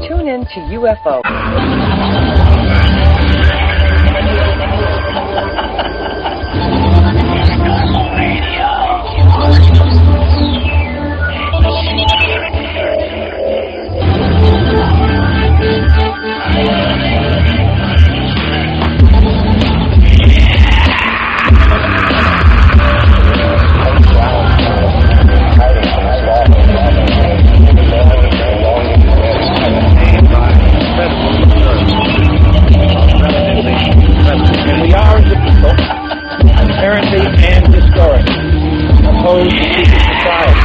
Tune in to UFO. Apparently and historically opposed to secret society.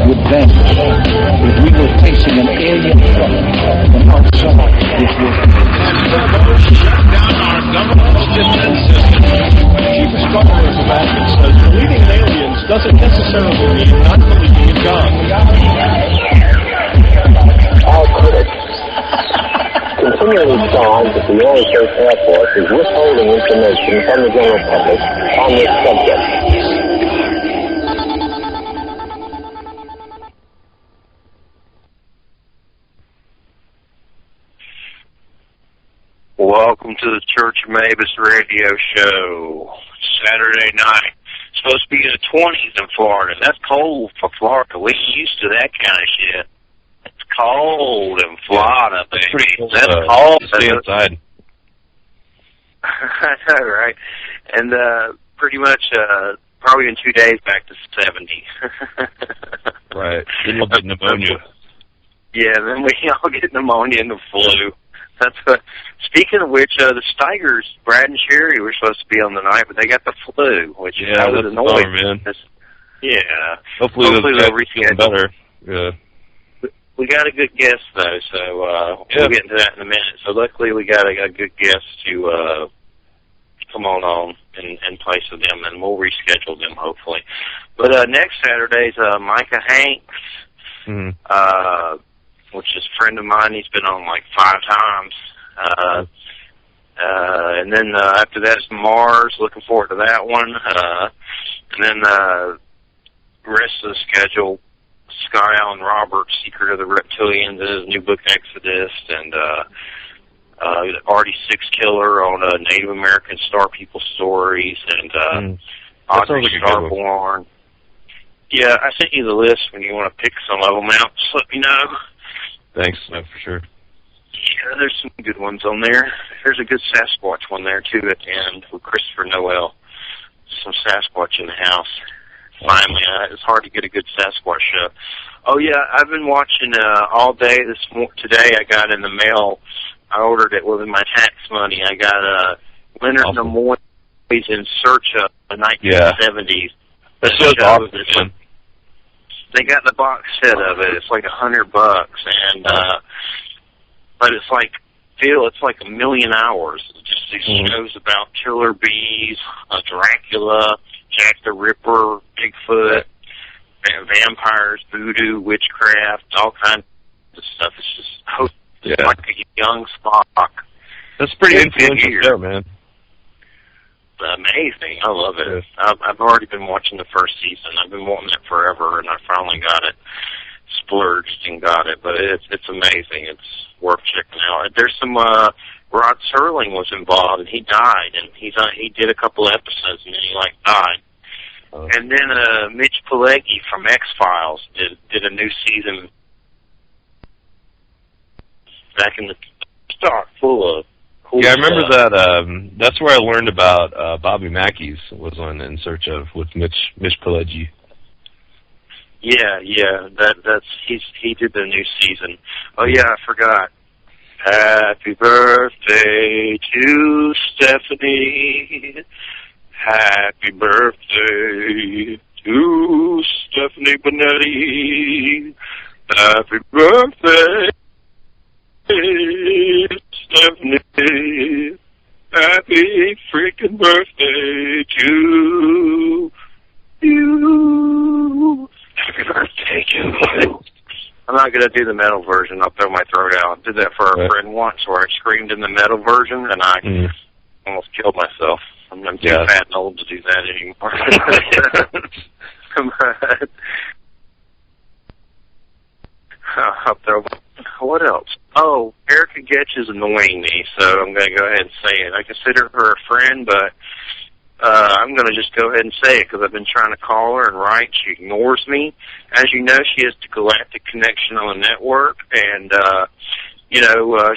Would then, if we were facing an alien threat from outside this world. Shut down our governmental defense system. The chief of scholars of Athens says believing in aliens doesn't necessarily mean not believing in God. All critics continually find that the United States Air Force is withholding information from the general public on this subject. Welcome to the Church-of-MABUS radio show. Saturday night. It's supposed to be in the 20s in Florida. That's cold for Florida. We're used to that kind of shit. It's cold in Florida, baby. Pretty cool. That's cold. Stay inside. I know, right? And pretty much probably in 2 days back to 70. Right. Then we'll get pneumonia. Yeah, then we all get pneumonia and the flu. That's what. Speaking of which, the Steigers, Brad and Sherry, were supposed to be on the night, but they got the flu, which is kind of annoying. Man. Yeah. Hopefully they'll reschedule better. Yeah. We got a good guest though, so we'll get into that in a minute. So luckily we got a good guest to come on and place with them, and we'll reschedule them hopefully. But next Saturday's Micah Hanks. Which is a friend of mine. He's been on like 5 times. And then after that is Mars. Looking forward to that one. And then the rest of the schedule, Scott Allen Roberts, Secret of the Reptilians, his new book Exodus, and Artie Six Killer on Native American Star People stories, and Audrey Starborn. Yeah, I sent you the list when you want to pick some of them out. Just let me know. Thanks, no, for sure. Yeah, there's some good ones on there. There's a good Sasquatch one there, too, at the end with Christopher Noel. Some Sasquatch in the house. Finally, it's hard to get a good Sasquatch show. Oh, yeah, I've been watching all day. Today I got in the mail, I ordered it with my tax money. I got Leonard Nimoy's In Search of the 1970s. That show's awesome. They got the box set of it. It's like $100, and but it's like it's like 1 million hours. It's just these shows about killer bees, Dracula, Jack the Ripper, Bigfoot, vampires, voodoo, witchcraft, all kinds of stuff. It's just like a young Spock. That's pretty influential show, man. Amazing. I love it. I've already been watching the first season. I've been wanting it forever, and I finally got it. Splurged and got it, but it's amazing. It's worth checking out. There's some Rod Serling was involved, and he died, and he did a couple episodes, and then he died. And then Mitch Pileggi from X-Files did a new season back in the stock full of cool I remember stuff. that. That's where I learned about Bobby Mackey's was on In Search of with Mitch Pileggi. Yeah. He did the new season. Oh yeah, I forgot. Happy birthday to Stephanie. Happy birthday to Stephanie Bonetti. Happy birthday, Stephanie. Happy freaking birthday to you. Happy birthday to you. I'm not going to do the metal version. I'll throw my throat out. I did that for a friend once where I screamed in the metal version, and I almost killed myself. I'm too fat and old to do that anymore. But, I'll throw. What else? Oh, Erica Getch is annoying me, so I'm going to go ahead and say it. I consider her a friend, but I'm going to just go ahead and say it because I've been trying to call her and write. She ignores me. As you know, she has the Galactic Connection on the network, and,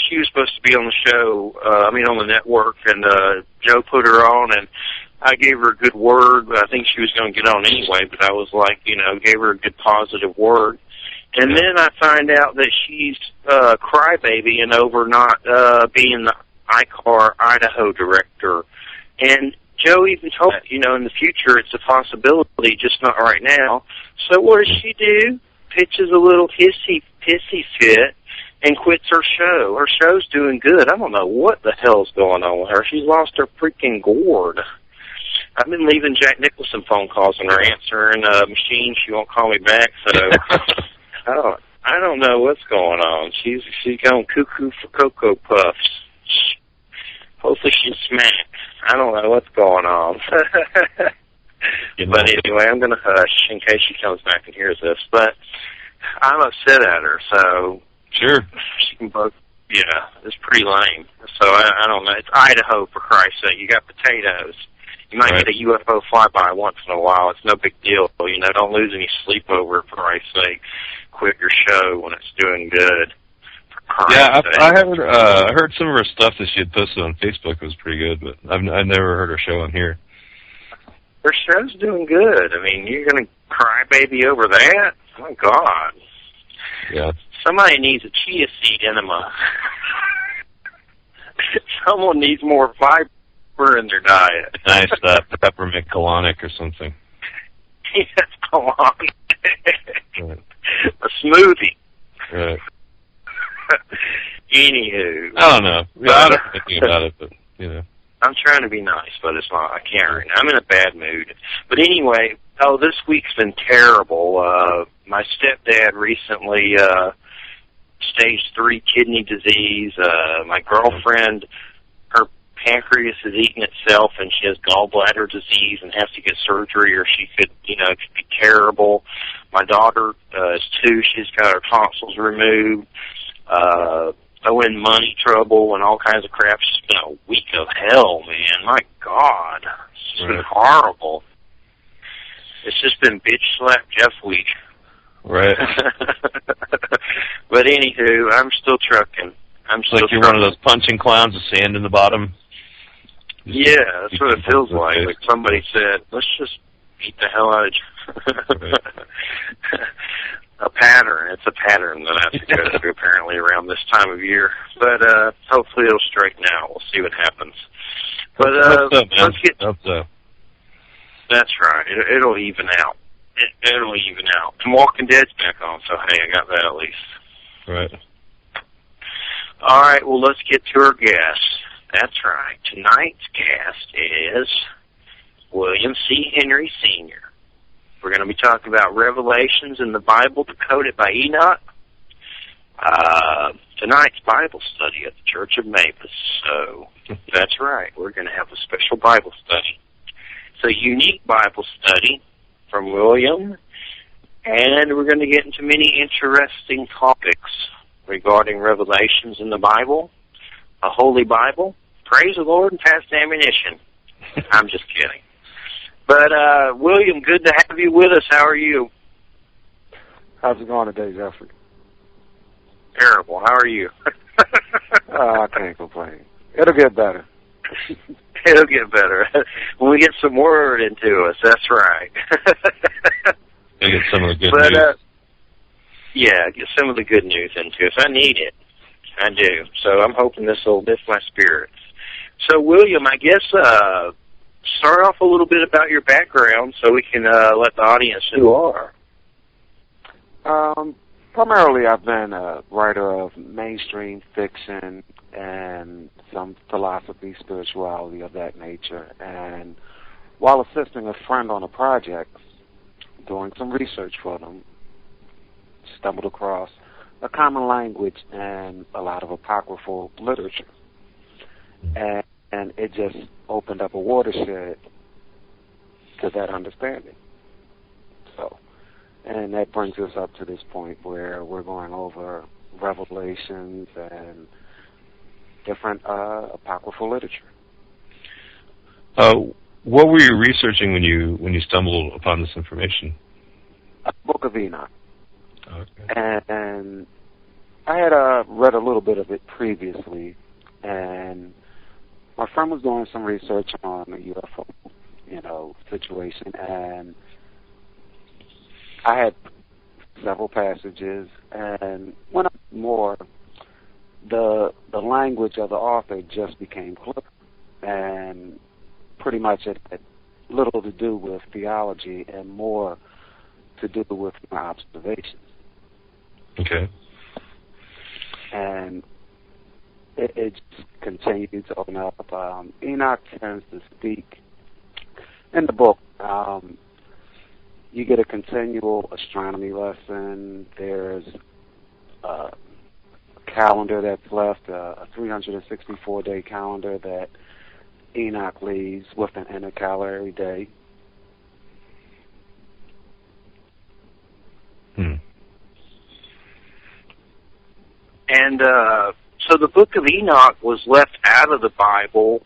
she was supposed to be on the show, on the network, and Joe put her on, and I gave her a good word, but I think she was going to get on anyway, but I was like, gave her a good positive word. And then I find out that she's crybabying over not being the ICAR Idaho director. And Joe even told me, in the future it's a possibility, just not right now. So what does she do? Pitches a little pissy fit and quits her show. Her show's doing good. I don't know what the hell's going on with her. She's lost her freaking gourd. I've been leaving Jack Nicholson phone calls on her answering machine. She won't call me back, so I don't know what's going on. She's going cuckoo for Cocoa Puffs. Hopefully she's smacked. I don't know what's going on. But anyway, I'm going to hush in case she comes back and hears this. But I'm upset at her, so sure. She can both. Yeah, it's pretty lame. So I don't know. It's Idaho, for Christ's sake. You got potatoes. You might get a UFO flyby once in a while. It's no big deal. Don't lose any sleep over it, for Christ's sake. Quit your show when it's doing good. Yeah, I heard some of her stuff that she had posted on Facebook was pretty good, but I've never heard her show on here. Her show's doing good. I mean, you're going to cry baby over that? Oh, my God. Yeah. Somebody needs a chia seed enema. Someone needs more fiber in their diet. Nice peppermint colonic or something. Yes, colonic. Right. A smoothie. Right. Anywho. I don't know. Yeah, I don't know anything about it, but, I'm trying to be nice, but it's not. I can't right now. I'm in a bad mood. But anyway, this week's been terrible. My stepdad recently stage 3 kidney disease. My girlfriend, her pancreas has eaten itself, and she has gallbladder disease and has to get surgery, or she could, it could be terrible. My daughter is 2. She's got her tonsils removed. In money trouble and all kinds of crap. It's been a week of hell, man. My God. It's been horrible. It's just been bitch slap Jeff week. Right. But anywho, I'm still trucking. Like you're one of those punching clowns with sand in the bottom? Yeah, that's what it feels like. Like somebody said, let's just beat the hell out of you. A pattern. It's a pattern that I have to go through apparently around this time of year. But hopefully it'll straighten out. We'll see what happens. But let's get. Hope so. That's right. It'll even out. It'll even out. And Walking Dead's back on, so hey, I got that at least. Right. All right. Well, let's get to our guest. That's right. Tonight's guest is William C. Henry Sr. We're going to be talking about Revelations in the Bible decoded by Enoch. Tonight's Bible study at the Church-of-MABUS. So that's right. We're going to have a special Bible study. It's a unique Bible study from William, and we're going to get into many interesting topics regarding Revelations in the Bible, a Holy Bible. Praise the Lord and pass the ammunition. I'm just kidding. But, William, good to have you with us. How are you? How's it going today, Jeffrey? Terrible. How are you? I can't complain. It'll get better. It'll get better. When we get some word into us, that's right. You get some of the good news. Yeah, get some of the good news into us. I need it. I do. So I'm hoping this will lift my spirits. So, William, I guess start off a little bit about your background so we can let the audience know who you are. Primarily, I've been a writer of mainstream fiction and some philosophy, spirituality of that nature. And while assisting a friend on a project, doing some research for them, stumbled across a common language and a lot of apocryphal literature. And And it just opened up a watershed to that understanding. So, and that brings us up to this point where we're going over revelations and different apocryphal literature. What were you researching when you stumbled upon this information? The Book of Enoch. Okay. And I had read a little bit of it previously, and my friend was doing some research on the UFO, situation, and I had several passages, and when I more, the language of the author just became clear, and pretty much it had little to do with theology and more to do with my observations. Okay. And it just continued to open up. Enoch tends to speak in the book. You get a continual astronomy lesson. There's a calendar that's left, a 364-day calendar that Enoch leaves with an intercalary day. And so the Book of Enoch was left out of the Bible.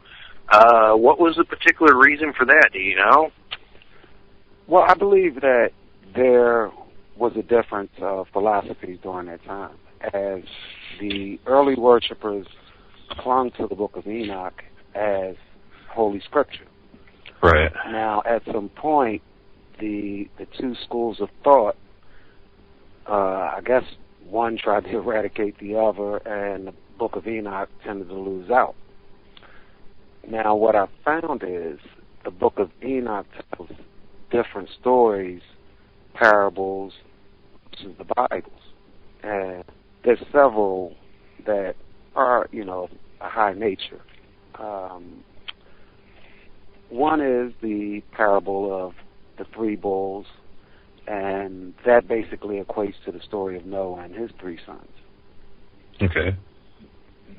What was the particular reason for that? Do you know? Well, I believe that there was a difference of philosophies during that time, as the early worshipers clung to the Book of Enoch as Holy Scripture. Right. Now, at some point, the two schools of thought, I guess one tried to eradicate the other, and the Book of Enoch tended to lose out. Now, what I found is the Book of Enoch tells different stories, parables, versus the Bibles. And there's several that are, a high nature. One is the parable of the three bulls, and that basically equates to the story of Noah and his three sons. Okay.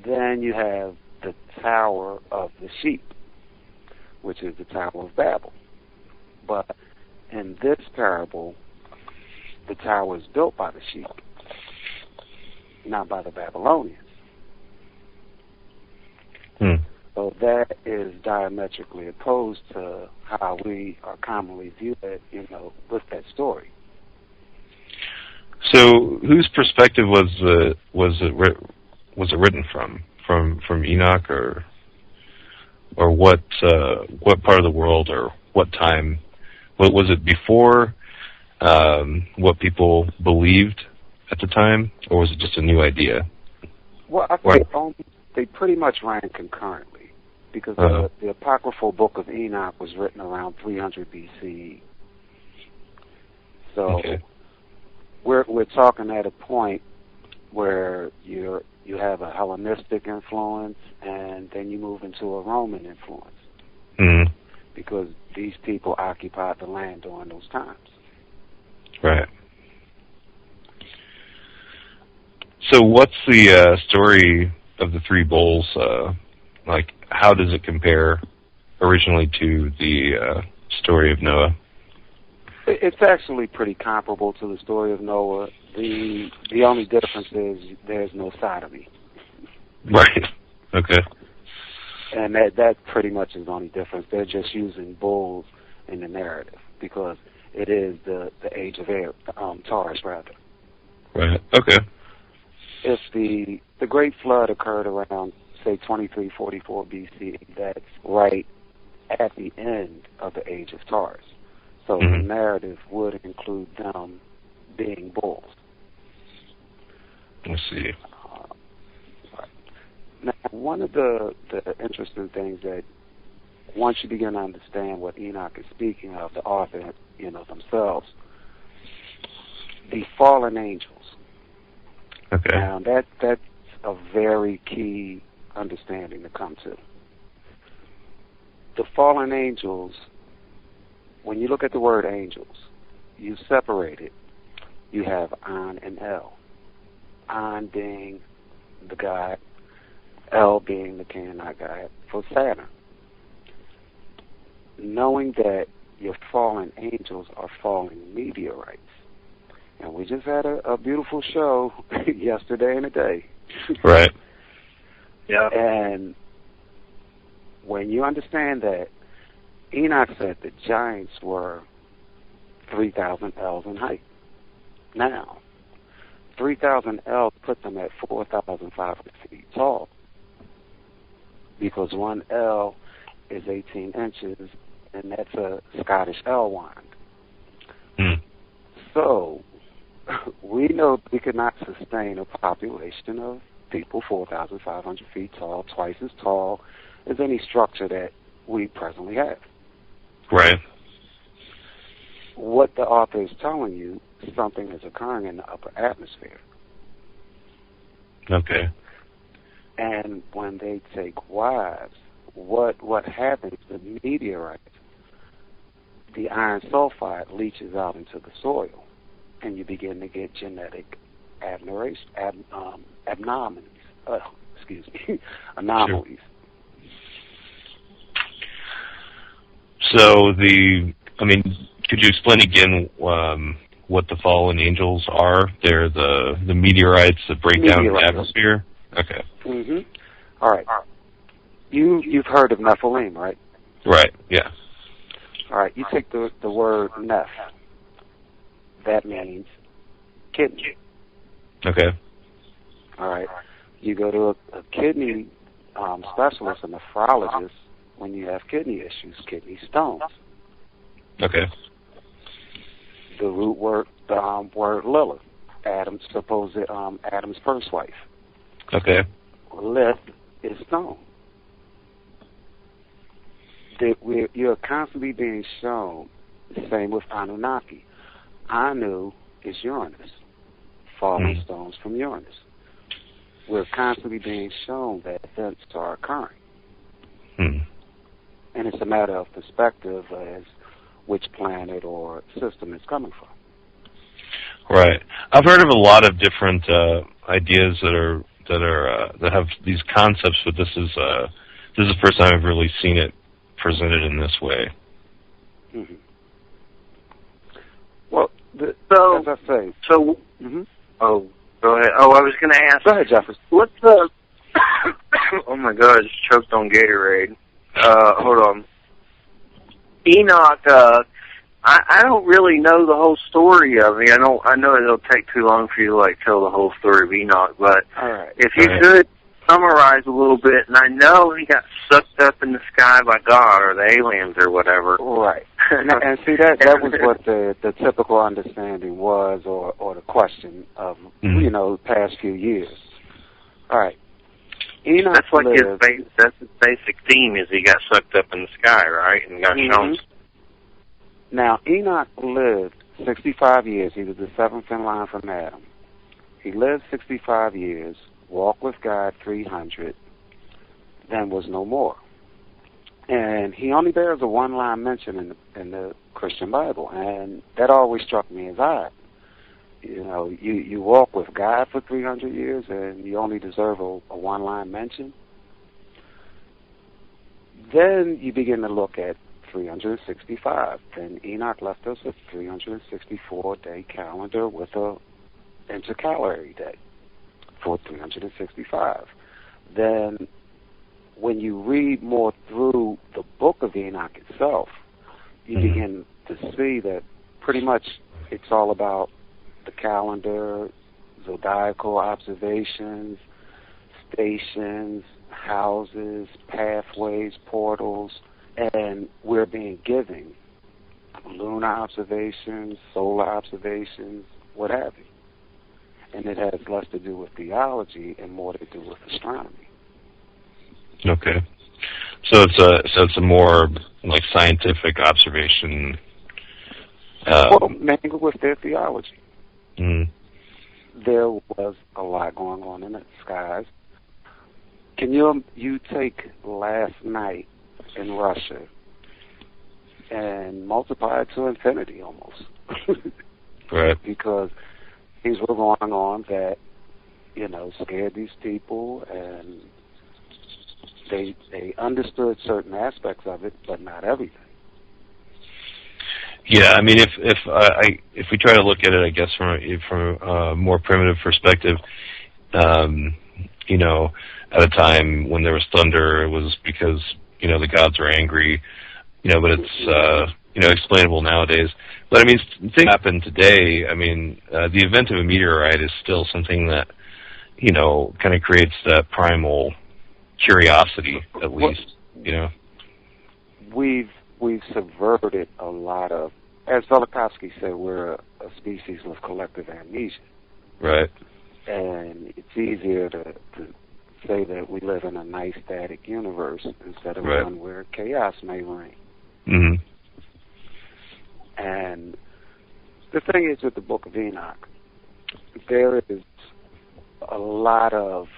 Then you have the Tower of the Sheep, which is the Tower of Babel. But in this parable, the tower is built by the sheep, not by the Babylonians. So that is diametrically opposed to how we are commonly viewed, with that story. So, whose perspective was it written from? From Enoch, or what part of the world, or what time? What was it before? What people believed at the time, or was it just a new idea? Well, I think they pretty much ran concurrently, because the apocryphal Book of Enoch was written around 300 BCE. So we're talking at a point where you have a Hellenistic influence, and then you move into a Roman influence, because these people occupied the land during those times. Right. So what's the story of the three bulls? Like, how does it compare originally to the story of Noah? It's actually pretty comparable to the story of Noah. The only difference is there's no sodomy. Right. Okay. And that pretty much is the only difference. They're just using bulls in the narrative because it is the age of Taurus, rather. Right. Okay. If the Great Flood occurred around, say, 2344 BC, that's right at the end of the age of Taurus. So the narrative would include them being bulls. Let's see. Now, one of the interesting things that once you begin to understand what Enoch is speaking of, the author, themselves, the fallen angels. Okay. Now, that's a very key understanding to come to. The fallen angels, when you look at the word angels, you separate it. You have An and El. An being the God, El being the Canaanite God for Saturn. Knowing that your fallen angels are fallen meteorites. And we just had a beautiful show yesterday and today. Right. Yeah. And when you understand that, Enoch said the giants were 3,000 ells in height. Now, 3,000 ells put them at 4,500 feet tall, because one L is 18 inches, and that's a Scottish L wand. Mm. So, we know we could not sustain a population of people 4,500 feet tall, twice as tall as any structure that we presently have. Right. What the author is telling you, something is occurring in the upper atmosphere. Okay. And when they take wives, what happens, the meteorite, the iron sulfide leaches out into the soil, and you begin to get genetic anomalies. Anomalies. Sure. So could you explain again what the fallen angels are? They're the meteorites that break down the atmosphere? Okay. Mm-hmm. All right. You've heard of Nephilim, right? Right, yeah. All right, you take the word Neph. That means kidney. Okay. All right. You go to a kidney specialist, a nephrologist, when you have kidney issues, kidney stones. Okay. The root word, word Lilith, Adam's first wife. Okay. Lilith is stone. You're constantly being shown, the same with Anunnaki. Anu is Uranus, fallen stones from Uranus. We're constantly being shown that events are occurring. And it's a matter of perspective as which planet or system it's coming from. Right. I've heard of a lot of different ideas that have these concepts, but this is the first time I've really seen it presented in this way. Mm-hmm. Well, as I say. So, oh, go ahead. Oh, I was going to ask. Go ahead, Jefferson. What's the? Oh my God! I just choked on Gatorade. Hold on. Enoch. I don't really know the whole story of it. I know it'll take too long for you to tell the whole story of Enoch, but if you could summarize a little bit. And I know he got sucked up in the sky by God or the aliens or whatever. Right. and see, that was what the typical understanding was, or the question of the past few years. All right. Enoch that's like that's his basic theme, is he got sucked up in the sky, right, and got shown. Now, Enoch lived 65 years. He was the seventh in line from Adam. He lived 65 years, walked with God 300, then was no more. And he only bears a one-line mention in the Christian Bible, and that always struck me as odd. You walk with God for 300 years, and you only deserve a one-line mention. Then you begin to look at 365. Then Enoch left us a 364-day calendar with a intercalary day for 365. Then when you read more through the book of Enoch itself, you begin to see that pretty much it's all about the calendar, zodiacal observations, stations, houses, pathways, portals, and we're being given lunar observations, solar observations, what have you. And it has less to do with theology and more to do with astronomy. Okay. So it's a more like scientific observation. Mingled with their theology. There was a lot going on in the skies. Can you take last night in Russia and multiply it to infinity almost? Right. Because things were going on that, scared these people, and they understood certain aspects of it, but not everything. Yeah, I mean, if we try to look at it, I guess from a more primitive perspective, you know, at a time when there was thunder, it was because, you know, the gods were angry, you know, but it's, you know, explainable nowadays. But I mean, things happen today. I mean, the event of a meteorite is still something that, you know, kind of creates that primal curiosity, at least, you know. We've subverted a lot of, as Velikovsky said, we're a species with collective amnesia. Right. And it's easier to say that we live in a nice static universe instead of one where chaos may reign. Mm-hmm. And the thing is with the Book of Enoch, there is a lot of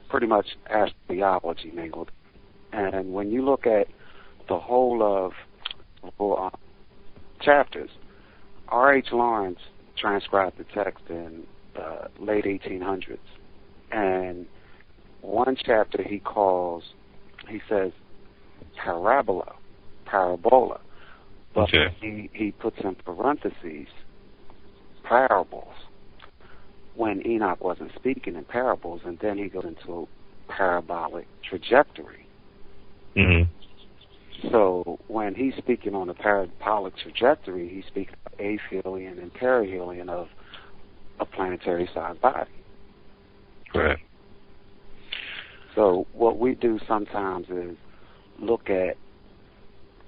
pretty much astrotheology mingled. And when you look at the whole of chapters, R.H. Lawrence transcribed the text in the late 1800s. And one chapter he says parabola. But he puts in parentheses parables when Enoch wasn't speaking in parables, and then he goes into parabolic trajectory. Mm-hmm. So when he's speaking on a parabolic trajectory, he's speaking of aphelion and perihelion of a planetary-sized body. Right. So what we do sometimes is look at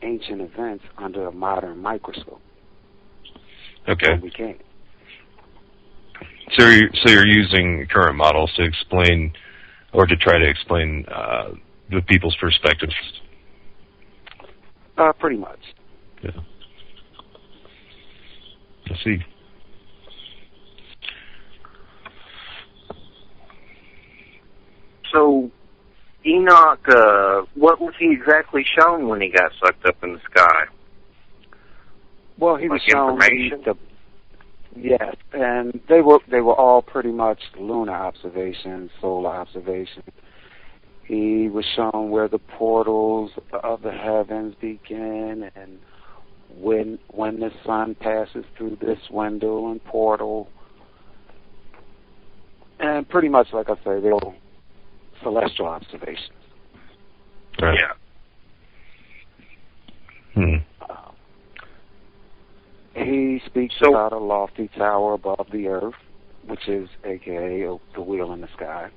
ancient events under a modern microscope. Okay. And we can't. So you're using current models to explain, or to try to explain the people's perspectives. Pretty much. Yeah. I see. So, Enoch, what was he exactly shown when he got sucked up in the sky? Well, he was shown information. Yes, and they were all pretty much lunar observations, solar observations. He was shown where the portals of the heavens begin, and when the sun passes through this window and portal, and pretty much, like I say, they're celestial observations. Right. Yeah. He speaks about a lofty tower above the earth, which is a.k.a. the wheel in the sky.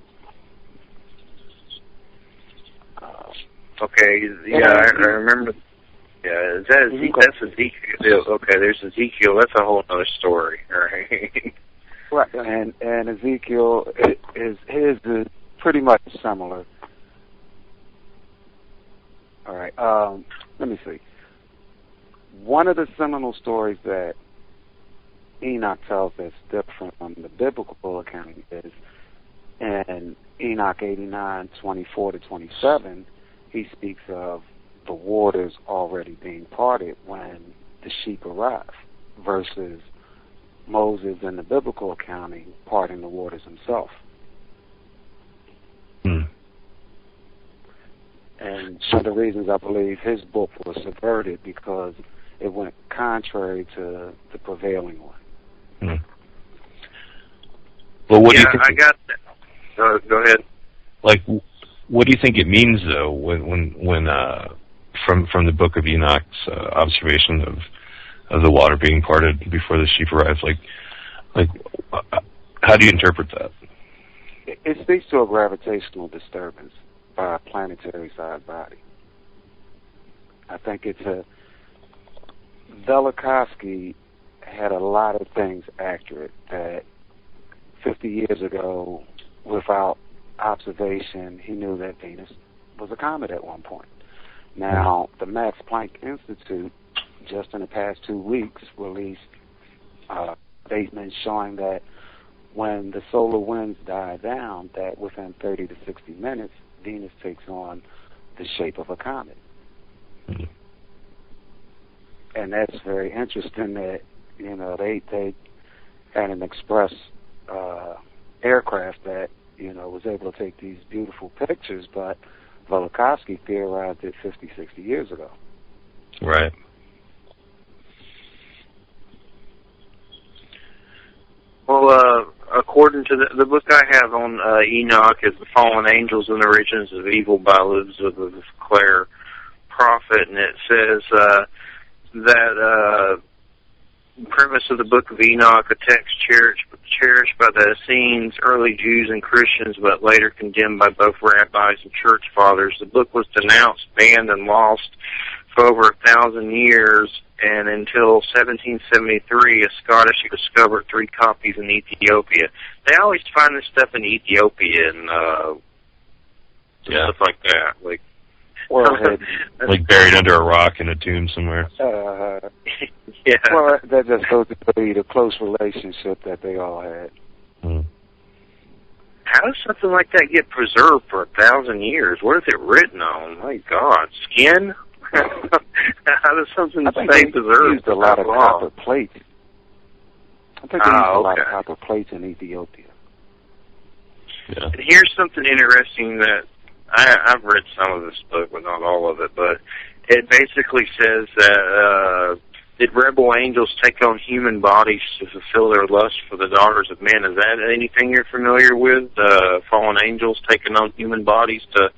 Okay, yeah, I remember. Yeah, is that that's Ezekiel? Okay, there's Ezekiel. That's a whole other story, right? Right, and Ezekiel his is pretty much similar. All right, let me see. One of the seminal stories that Enoch tells that's different from the biblical account is in Enoch 89:24-27. He speaks of the waters already being parted when the sheep arrive, versus Moses in the biblical accounting parting the waters himself. And one of the reasons I believe his book was subverted because it went contrary to the prevailing one. Well, what do you think? I got that. Go ahead. Like, what do you think it means, though, when from the Book of Enoch's observation of the water being parted before the sheep arrives? Like, how do you interpret that? It speaks to a gravitational disturbance by a planetary-sized body. I think it's Velikovsky had a lot of things accurate that 50 years ago, without observation, he knew that Venus was a comet at one point. Now, the Max Planck Institute, just in the past 2 weeks, released statements showing that when the solar winds die down, that within 30 to 60 minutes, Venus takes on the shape of a comet. And that's very interesting that, you know, they had an express aircraft that was able to take these beautiful pictures, but Velikovsky theorized it 50, 60 years ago. Right. Well, according to the book I have on Enoch is The Fallen Angels and the Origins of Evil by Elizabeth Clare Prophet, and it says that premise of the Book of Enoch, a text cherished by the Essenes, early Jews and Christians, but later condemned by both rabbis and church fathers. The book was denounced, banned, and lost for over 1,000 years, and until 1773, a Scottish discovered 3 copies in Ethiopia. They always find this stuff in Ethiopia and stuff like that, like buried under a rock in a tomb somewhere. Yeah. Well, that just goes to show you the close relationship that they all had. Mm. How does something like that get preserved for 1,000 years? What is it written on? My God, skin? How does something stay preserved? They used a lot of copper plates. I think they used a lot of copper plates in Ethiopia. Yeah. And here's something interesting that I've read some of this book, but not all of it. But it basically says that did rebel angels take on human bodies to fulfill their lust for the daughters of men? Is that anything you're familiar with? Fallen angels taking on human bodies to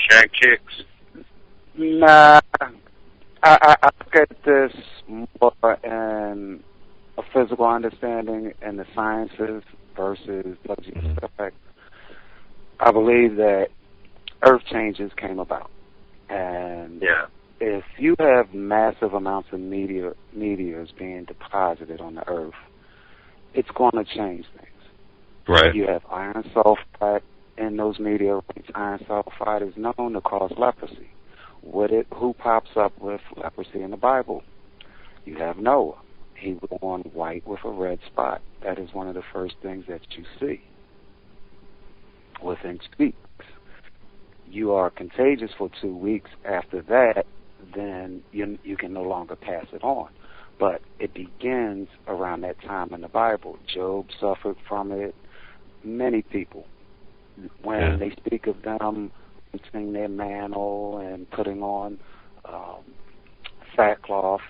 shag chicks? Nah, I look at this more in a physical understanding and the sciences versus effect. I believe that earth changes came about, and if you have massive amounts of meteors being deposited on the earth, it's going to change things. Right. You have iron sulfide in those meteorites. Iron sulfide is known to cause leprosy. Who pops up with leprosy in the Bible? You have Noah. He was born white with a red spot. That is one of the first things that you see within 2 weeks. You are contagious for 2 weeks. After that, then you can no longer pass it on. But it begins around that time in the Bible. Job suffered from it. Many people, when they speak of them putting their mantle and putting on sackcloth,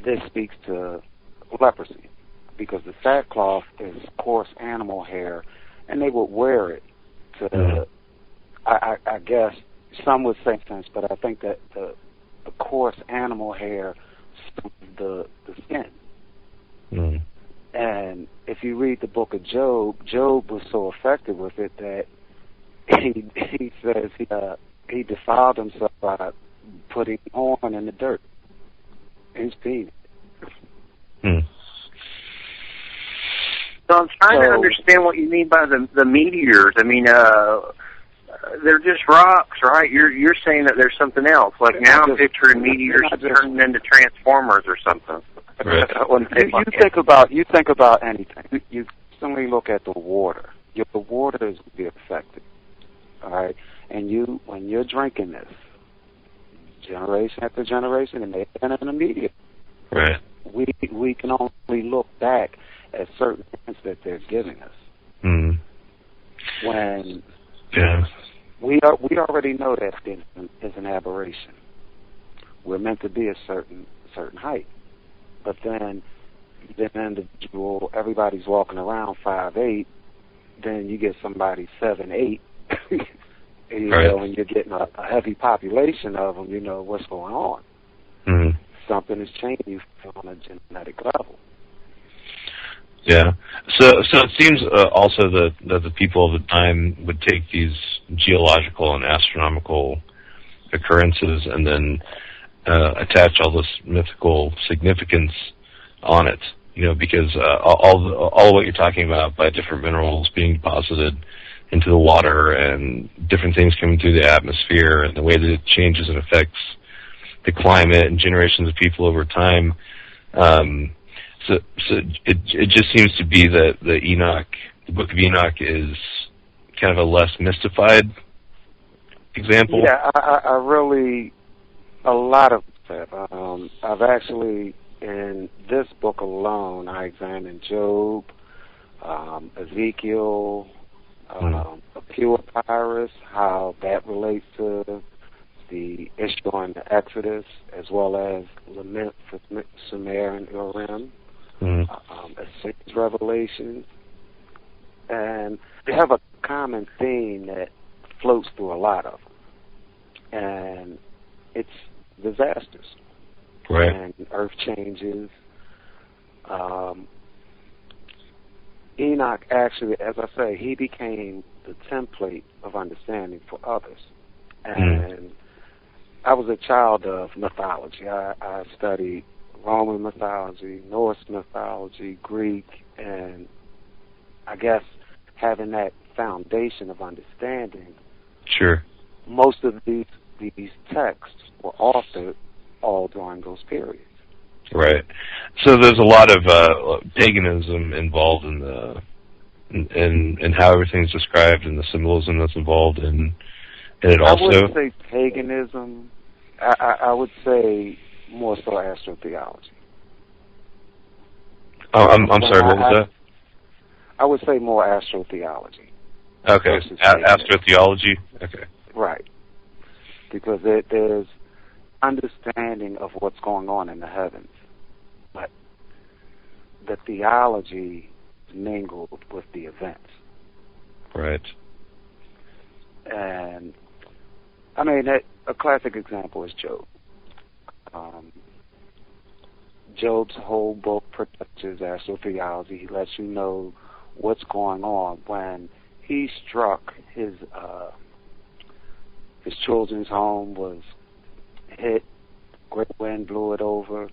this speaks to leprosy, because the sackcloth is coarse animal hair, and they would wear it to, I guess, some would say sense, but I think that the coarse animal hair soothes the skin. Mm. And if you read the book of Job, Job was so affected with it that he says he defiled himself by putting on in the dirt. His penis. Hmm. So I'm trying to understand what you mean by the meteors. I mean, they're just rocks, right? You're saying that there's something else. Like now I'm picturing meteors turning into transformers or something. Right. You think about anything. You simply look at the water. The water is be affected. All right, and when you're drinking this, generation after generation, and they've been in the media. Right. We can only look back at certain things that they're giving us. Mm. When we already know that is an aberration. We're meant to be a certain height, but then the individual, everybody's walking around 5'8", then you get somebody 7'8". You know, and you're getting a heavy population of them. You know what's going on. Mm-hmm. Something is changing on a genetic level. Yeah. So it seems also that the people of the time would take these geological and astronomical occurrences and then attach all this mythical significance on it. You know, because all what you're talking about by different minerals being deposited into the water and different things coming through the atmosphere and the way that it changes and affects the climate and generations of people over time. So it just seems to be that the Book of Enoch is kind of a less mystified example. Yeah, I really, a lot of that. I've actually, in this book alone, I examined Job, Ezekiel, A pure papyrus, how that relates to the issue in the Exodus, as well as Lament for Sumer and Urim, Ascension Revelations, and they have a common theme that floats through a lot of them, and it's disasters, right? And earth changes. Enoch actually, as I say, he became the template of understanding for others. And I was a child of mythology. I studied Roman mythology, Norse mythology, Greek, and I guess having that foundation of understanding. Sure. Most of these texts were authored all during those periods. Right. So there's a lot of paganism involved in the in how everything's described and the symbolism that's involved in it also. I wouldn't say paganism. I would say more so astrotheology. Oh, I'm sorry. What was that? I would say more astrotheology. Okay. Astrotheology. Okay. Right. Because there's understanding of what's going on in the heavens, but the theology is mingled with the events. Right. And I mean, a classic example is Job. Job's whole book produces astrotheology. He lets you know what's going on when he struck his children's home was hit, great wind blew it over.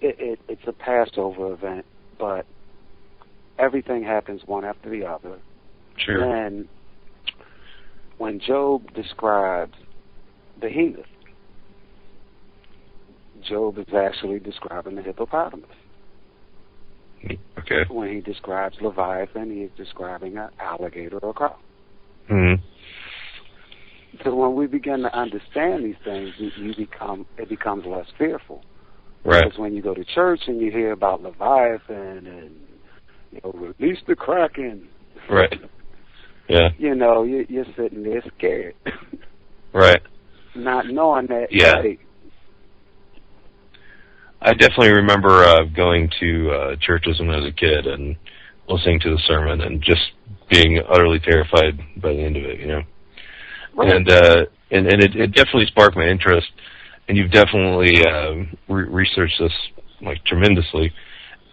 It's a Passover event, but everything happens one after the other. Sure. And when Job describes Behemoth, Job is actually describing the hippopotamus. Okay. When he describes Leviathan, he is describing an alligator or a crow. Mm-hmm. So when we begin to understand these things, it becomes less fearful. Right. Because when you go to church and you hear about Leviathan and release the Kraken, right? Yeah. You're sitting there scared, right? Not knowing that. Yeah. Hey, I definitely remember going to churches when I was a kid and listening to the sermon and just being utterly terrified by the end of it, Right. And it definitely sparked my interest, and you've definitely researched this tremendously,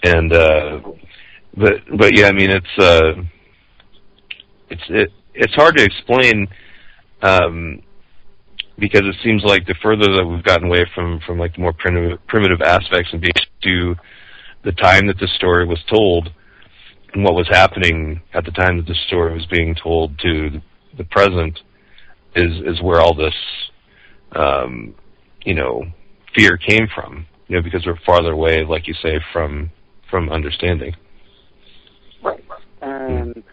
and but yeah, I mean it's hard to explain because it seems like the further that we've gotten away from the more primitive aspects and being to the time that the story was told and what was happening at the time that the story was being told to the present. Is where all this, fear came from, because we're farther away, like you say, from understanding. Right. And,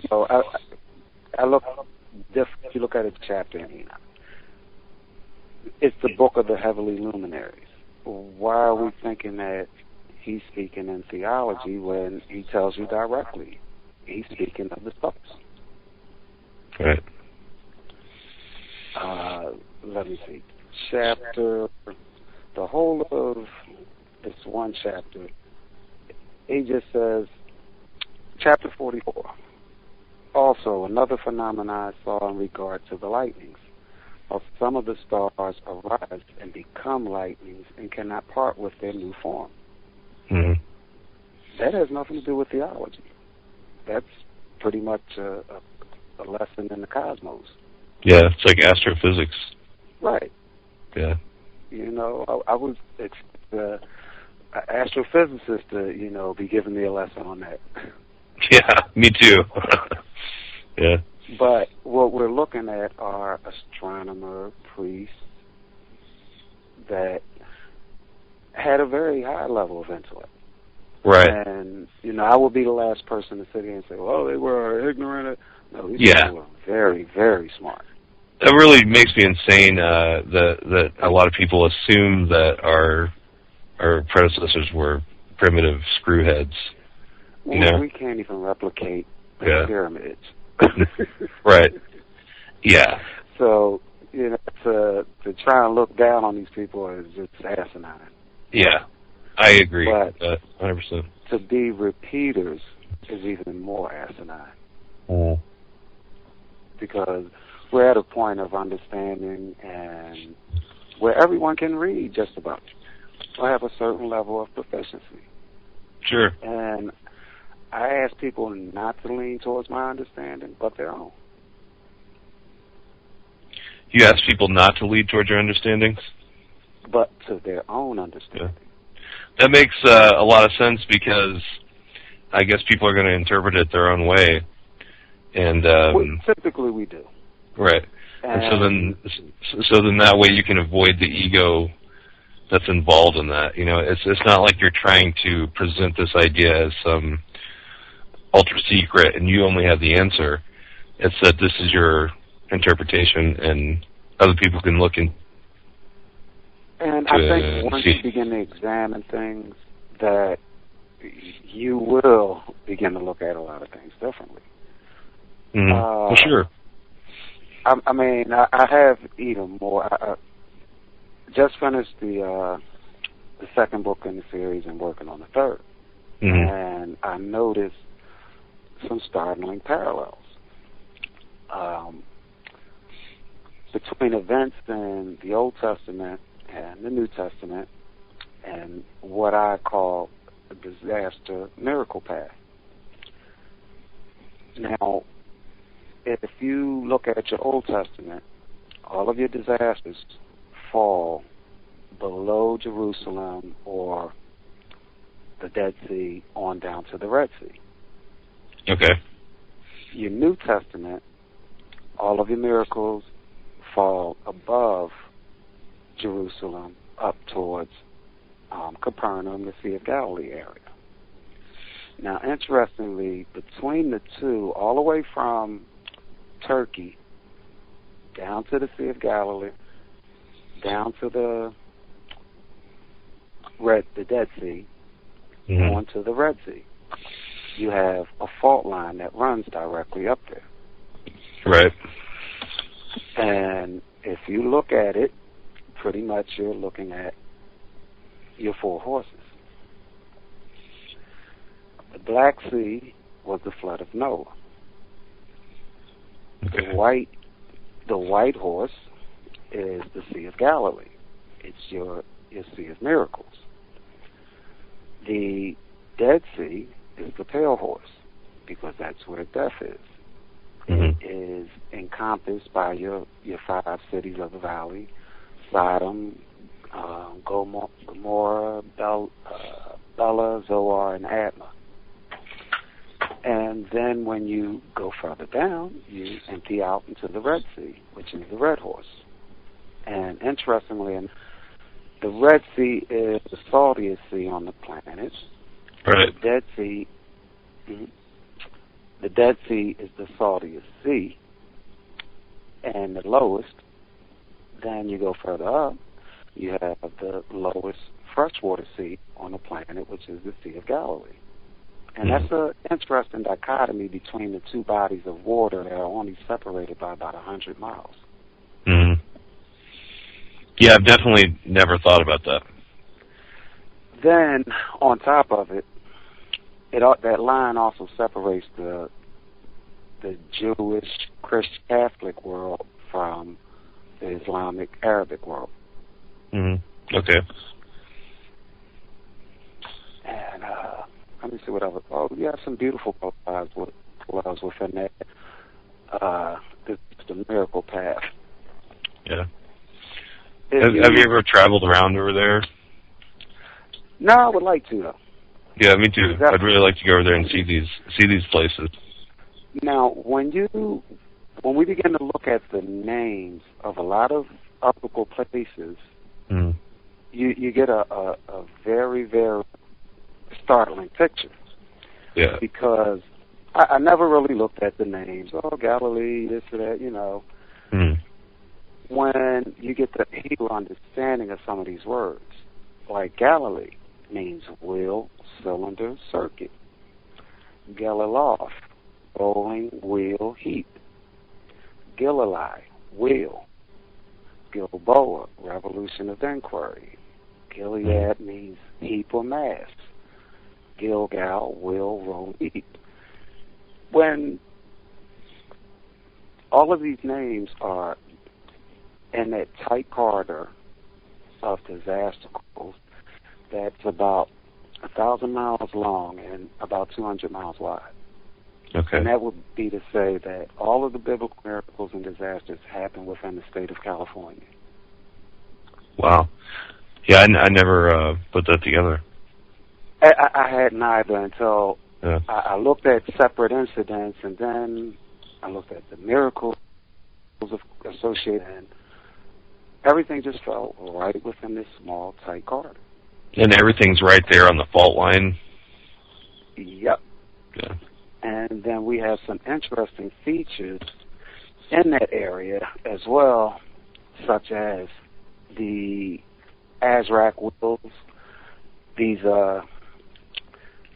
I look different. If you look at a chapter in Enoch, it's the book of the heavenly luminaries. Why are we thinking that he's speaking in theology when he tells you directly he's speaking of the stars? Right. Let me see. The whole of this one chapter, he just says, chapter 44. Also, another phenomenon I saw in regard to the lightnings. Of some of the stars arise and become lightnings and cannot part with their new form. Mm-hmm. That has nothing to do with theology. That's pretty much a lesson in the cosmos. Yeah, it's like astrophysics. Right. Yeah. I would expect an astrophysicist to, be giving me a lesson on that. Yeah, me too. Yeah. But what we're looking at are astronomer, priests that had a very high level of intellect. Right. And, I would be the last person to sit here and say, well, they were ignorant. No, these people were very, very smart. That really makes me insane that a lot of people assume that our predecessors were primitive screwheads. Well, we can't even replicate than pyramids. Right. Yeah. So, to try and look down on these people is just asinine. Yeah, I agree. But 100%. To be repeaters is even more asinine. Mm. Because we're at a point of understanding and where everyone can read just about. Or have a certain level of proficiency. Sure. And I ask people not to lean towards my understanding, but their own. You ask people not to lead towards your understandings? But to their own understanding. Yeah. That makes a lot of sense because I guess people are going to interpret it their own way. And typically we do. Right. And so then that way you can avoid the ego that's involved in that. It's not like you're trying to present this idea as some ultra secret and you only have the answer. It's that this is your interpretation and other people can look in. And I think once you begin to examine things, that you will begin to look at a lot of things differently. Mm-hmm. Well, sure. I mean, I have even more. I just finished the second book in the series and working on the third. Mm-hmm. And I noticed some startling parallels between events in the Old Testament and the New Testament and what I call a disaster miracle path. Now, if you look at your Old Testament, all of your disasters fall below Jerusalem or the Dead Sea on down to the Red Sea. Okay. Your New Testament, all of your miracles fall above Jerusalem up towards Capernaum, the Sea of Galilee area. Now, interestingly, between the two, all the way from Turkey down to the Sea of Galilee, down to the Dead Sea, mm-hmm. on to the Red Sea, you have a fault line that runs directly up there. Right. And if you look at it, pretty much you're looking at your four horses. The Black Sea was the flood of Noah. Okay. The white horse is the Sea of Galilee. It's your Sea of Miracles. The Dead Sea is the pale horse, because that's where death is. Mm-hmm. It is encompassed by your five cities of the valley: Sodom, Gomorrah, Bela, Zoar, and Admah. And then when you go further down, you empty out into the Red Sea, which is the red horse. And interestingly, the Red Sea is the saltiest sea on the planet. Right. The Dead Sea is the saltiest sea and the lowest. Then you go further up, you have the lowest freshwater sea on the planet, which is the Sea of Galilee. And that's an interesting dichotomy between the two bodies of water that are only separated by about 100 miles. Mm-hmm. Yeah, I've definitely never thought about that. Then, on top of it, that line also separates the Jewish, Christian, Catholic world from the Islamic, Arabic world. Mm-hmm. Okay. And let me see what other. Oh, you have some beautiful profiles within that. This is the miracle path. Yeah. Have you ever traveled around over there? No, I would like to, though. Yeah, me too. I'd really like to go over there and see these places. Now, when we begin to look at the names of a lot of biblical places, you get a very, very startling picture. Yeah. Because I never really looked at the names. Oh, Galilee, this or that, you know. When you get the Hebrew understanding of some of these words, like Galilee means wheel, cylinder, circuit. Galiloth, bowling, wheel, heap. Gilalai, wheel. Gilboa, revolution of inquiry. Gilead means heap or mass. Gilgal, wheel, roll, heap. When all of these names are in that tight corridor of disasticles that's about 1,000 miles long and about 200 miles wide. Okay. And that would be to say that all of the biblical miracles and disasters happen within the state of California. Wow. Yeah, I never put that together. I hadn't either until I looked at separate incidents, and then I looked at the miracles associated, and everything just fell right within this small, tight corridor. And everything's right there on the fault line? Yep. Yeah. And then we have some interesting features in that area as well, such as the Azrak wheels. These,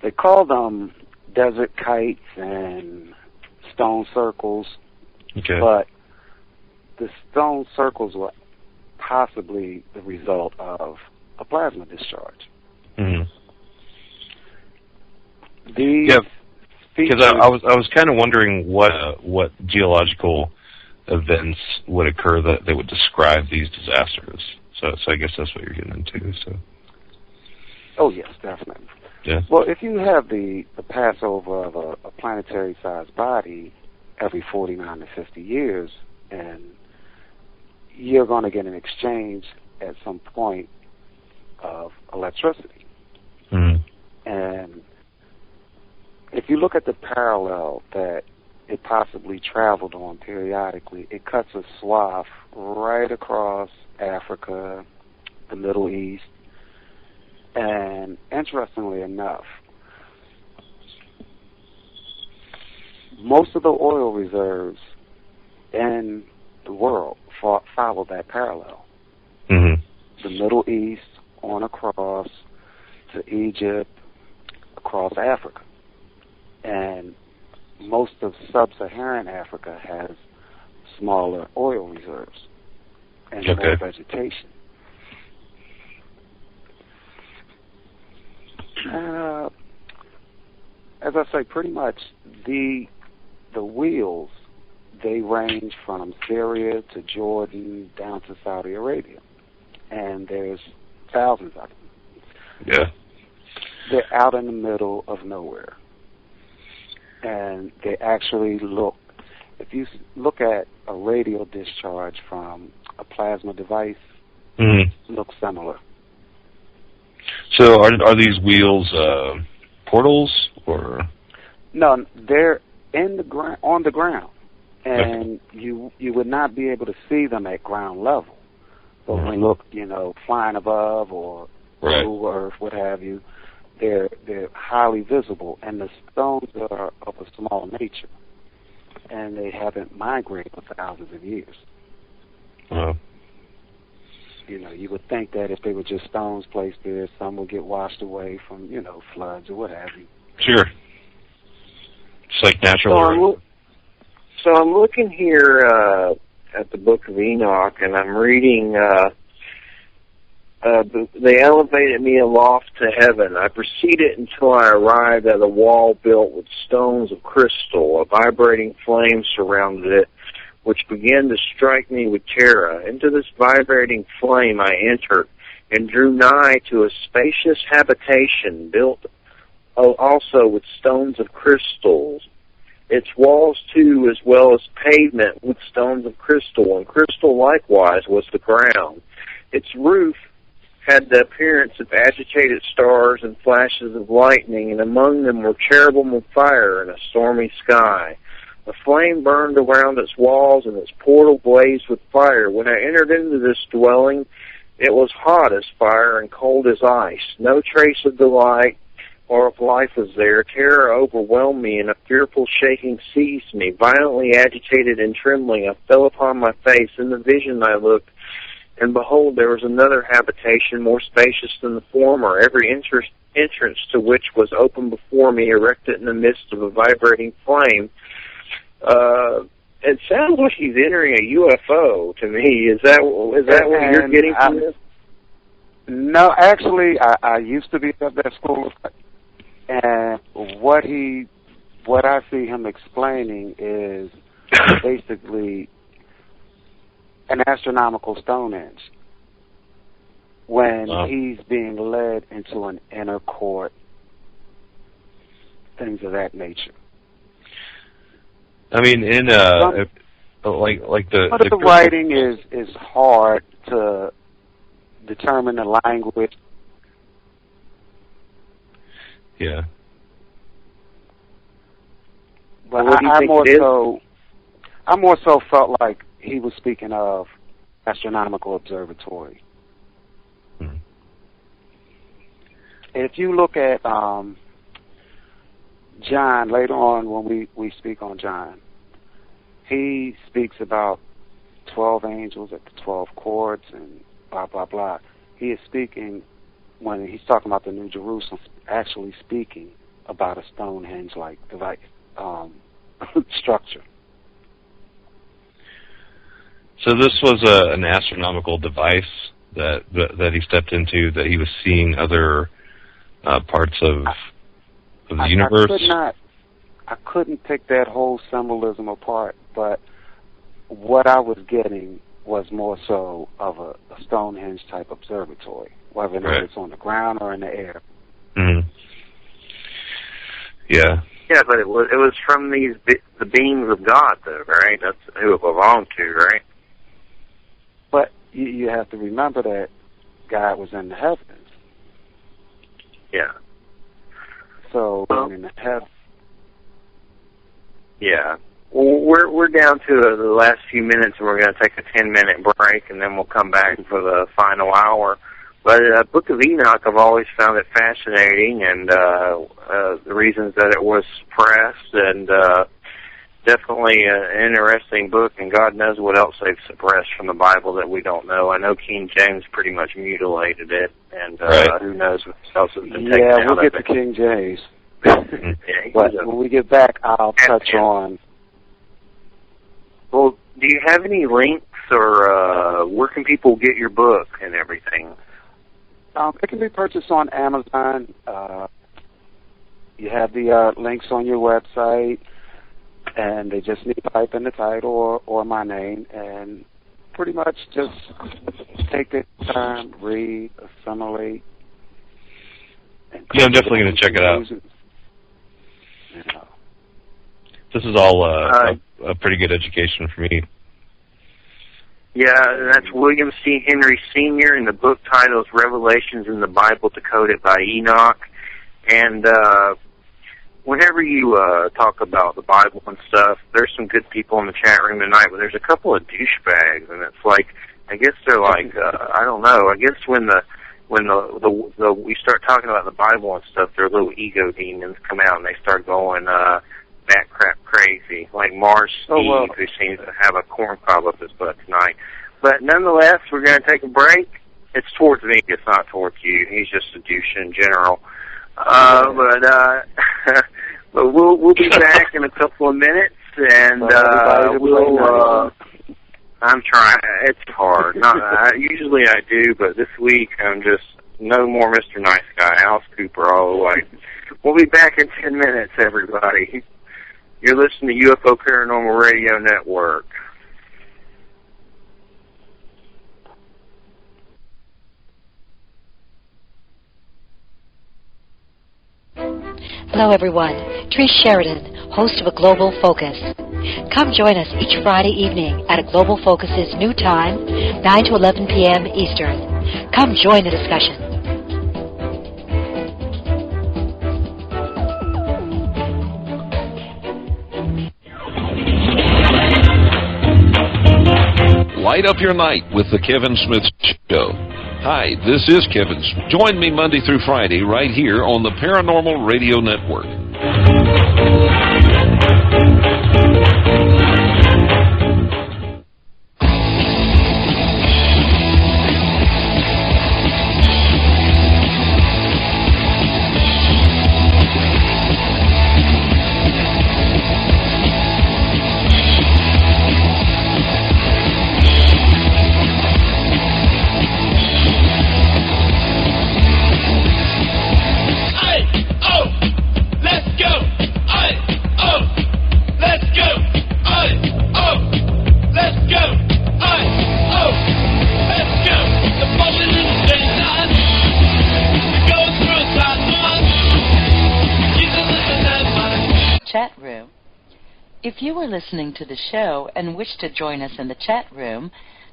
they call them desert kites and stone circles, but the stone circles were possibly the result of a plasma discharge. Mm-hmm. These because I was kind of wondering what geological events would occur that would describe these disasters. So I guess that's what you're getting into. So. Oh yes, definitely. Yeah. Well, if you have the passover of a planetary-sized body every 49 to 50 years, and you're going to get an exchange at some point of electricity. Mm-hmm. And if you look at the parallel that it possibly traveled on periodically, it cuts a swath right across Africa, the Middle East, and interestingly enough, most of the oil reserves in the world follow that parallel. Mm-hmm. The Middle East on across to Egypt, across Africa. And most of sub-Saharan Africa has smaller oil reserves and more vegetation. As I say, pretty much the wheels, they range from Syria to Jordan down to Saudi Arabia. And there's thousands of them. Yeah. They're out in the middle of nowhere. And they actually look, if you look at a radial discharge from a plasma device, look similar. So are these wheels portals or? No, they're in the on the ground, and you would not be able to see them at ground level. But when you look, flying above or through Earth, what have you, they're highly visible, and the stones are of a small nature, and they haven't migrated for thousands of years. You would think that if they were just stones placed there, some would get washed away from, floods or what have you. Sure. It's like natural. So I'm looking here at the Book of Enoch, and I'm reading, they elevated me aloft to heaven. I proceeded until I arrived at a wall built with stones of crystal. A vibrating flame surrounded it, which began to strike me with terror. Into this vibrating flame I entered and drew nigh to a spacious habitation built also with stones of crystals. Its walls, too, as well as pavement with stones of crystal, and crystal likewise was the ground. Its roof had the appearance of agitated stars and flashes of lightning, and among them were cherubim of fire in a stormy sky. The flame burned around its walls, and its portal blazed with fire. When I entered into this dwelling, it was hot as fire and cold as ice. No trace of delight or of life was there. Terror overwhelmed me, and a fearful shaking seized me. Violently agitated and trembling, I fell upon my face. In the vision I looked, and behold, there was another habitation more spacious than the former, every entrance to which was open before me, erected in the midst of a vibrating flame. It sounds like he's entering a UFO to me. Is that what you're getting from this? No, actually, I used to be at that school, and what I see him explaining is basically an astronomical Stonehenge when he's being led into an inner court, things of that nature. I mean, in like the writing is hard to determine the language. Yeah. But I more so felt like he was speaking of astronomical observatory. Hmm. If you look at John, later on when we speak on John, he speaks about 12 angels at the 12 courts and blah, blah, blah. He is speaking, when he's talking about the New Jerusalem, actually speaking about a Stonehenge-like device, structure. So this was an astronomical device that he stepped into, that he was seeing other parts of the universe? I couldn't pick that whole symbolism apart, but what I was getting was more so of a Stonehenge-type observatory, whether it's on the ground or in the air. Mm-hmm. Yeah. Yeah, but it was from the beings of God, though, right? That's who it belonged to, right? But you have to remember that God was in the heavens. Yeah. So in the heavens. Yeah. Well, we're down to the last few minutes, and we're going to take a 10-minute break, and then we'll come back for the final hour. But Book of Enoch, I've always found it fascinating, and the reasons that it was suppressed, and definitely an interesting book, and God knows what else they've suppressed from the Bible that we don't know. I know King James pretty much mutilated it, and who knows what else has been taken out of it. Yeah, we'll get to King James. But when we get back, I'll touch on... Well, do you have any links, or where can people get your book and everything? It can be purchased on Amazon. You have the links on your website, and they just need to type in the title or my name, and pretty much just take the time, read, assimilate. Yeah, I'm definitely going to check it out. This is all a pretty good education for me. Yeah, that's William C. Henry Sr., and the book title is Revelations in the Bible Decoded by Enoch. And whenever you talk about the Bible and stuff, there's some good people in the chat room tonight, but there's a couple of douchebags, and it's like, I guess they're like, I don't know, I guess when we start talking about the Bible and stuff, their little ego demons come out and they start going bat crap crazy, like Mars Steve, who seems to have a corn cob up his butt tonight. But nonetheless, we're going to take a break. It's towards me, it's not towards you. He's just a douche in general. But we'll be back in a couple of minutes, and I'm trying. It's hard. Usually I do, but this week I'm just no more Mr. Nice Guy, Alice Cooper all the way. We'll be back in 10 minutes, everybody. You're listening to UFO Paranormal Radio Network. Hello, everyone. Trish Sheridan, host of A Global Focus. Come join us each Friday evening at A Global Focus's new time, 9 to 11 p.m. Eastern. Come join the discussion. Light up your night with the Kevin Smith Show. Hi, this is Kevin Smith. Join me Monday through Friday right here on the Paranormal Radio Network. If you are listening to the show and wish to join us in the chat room,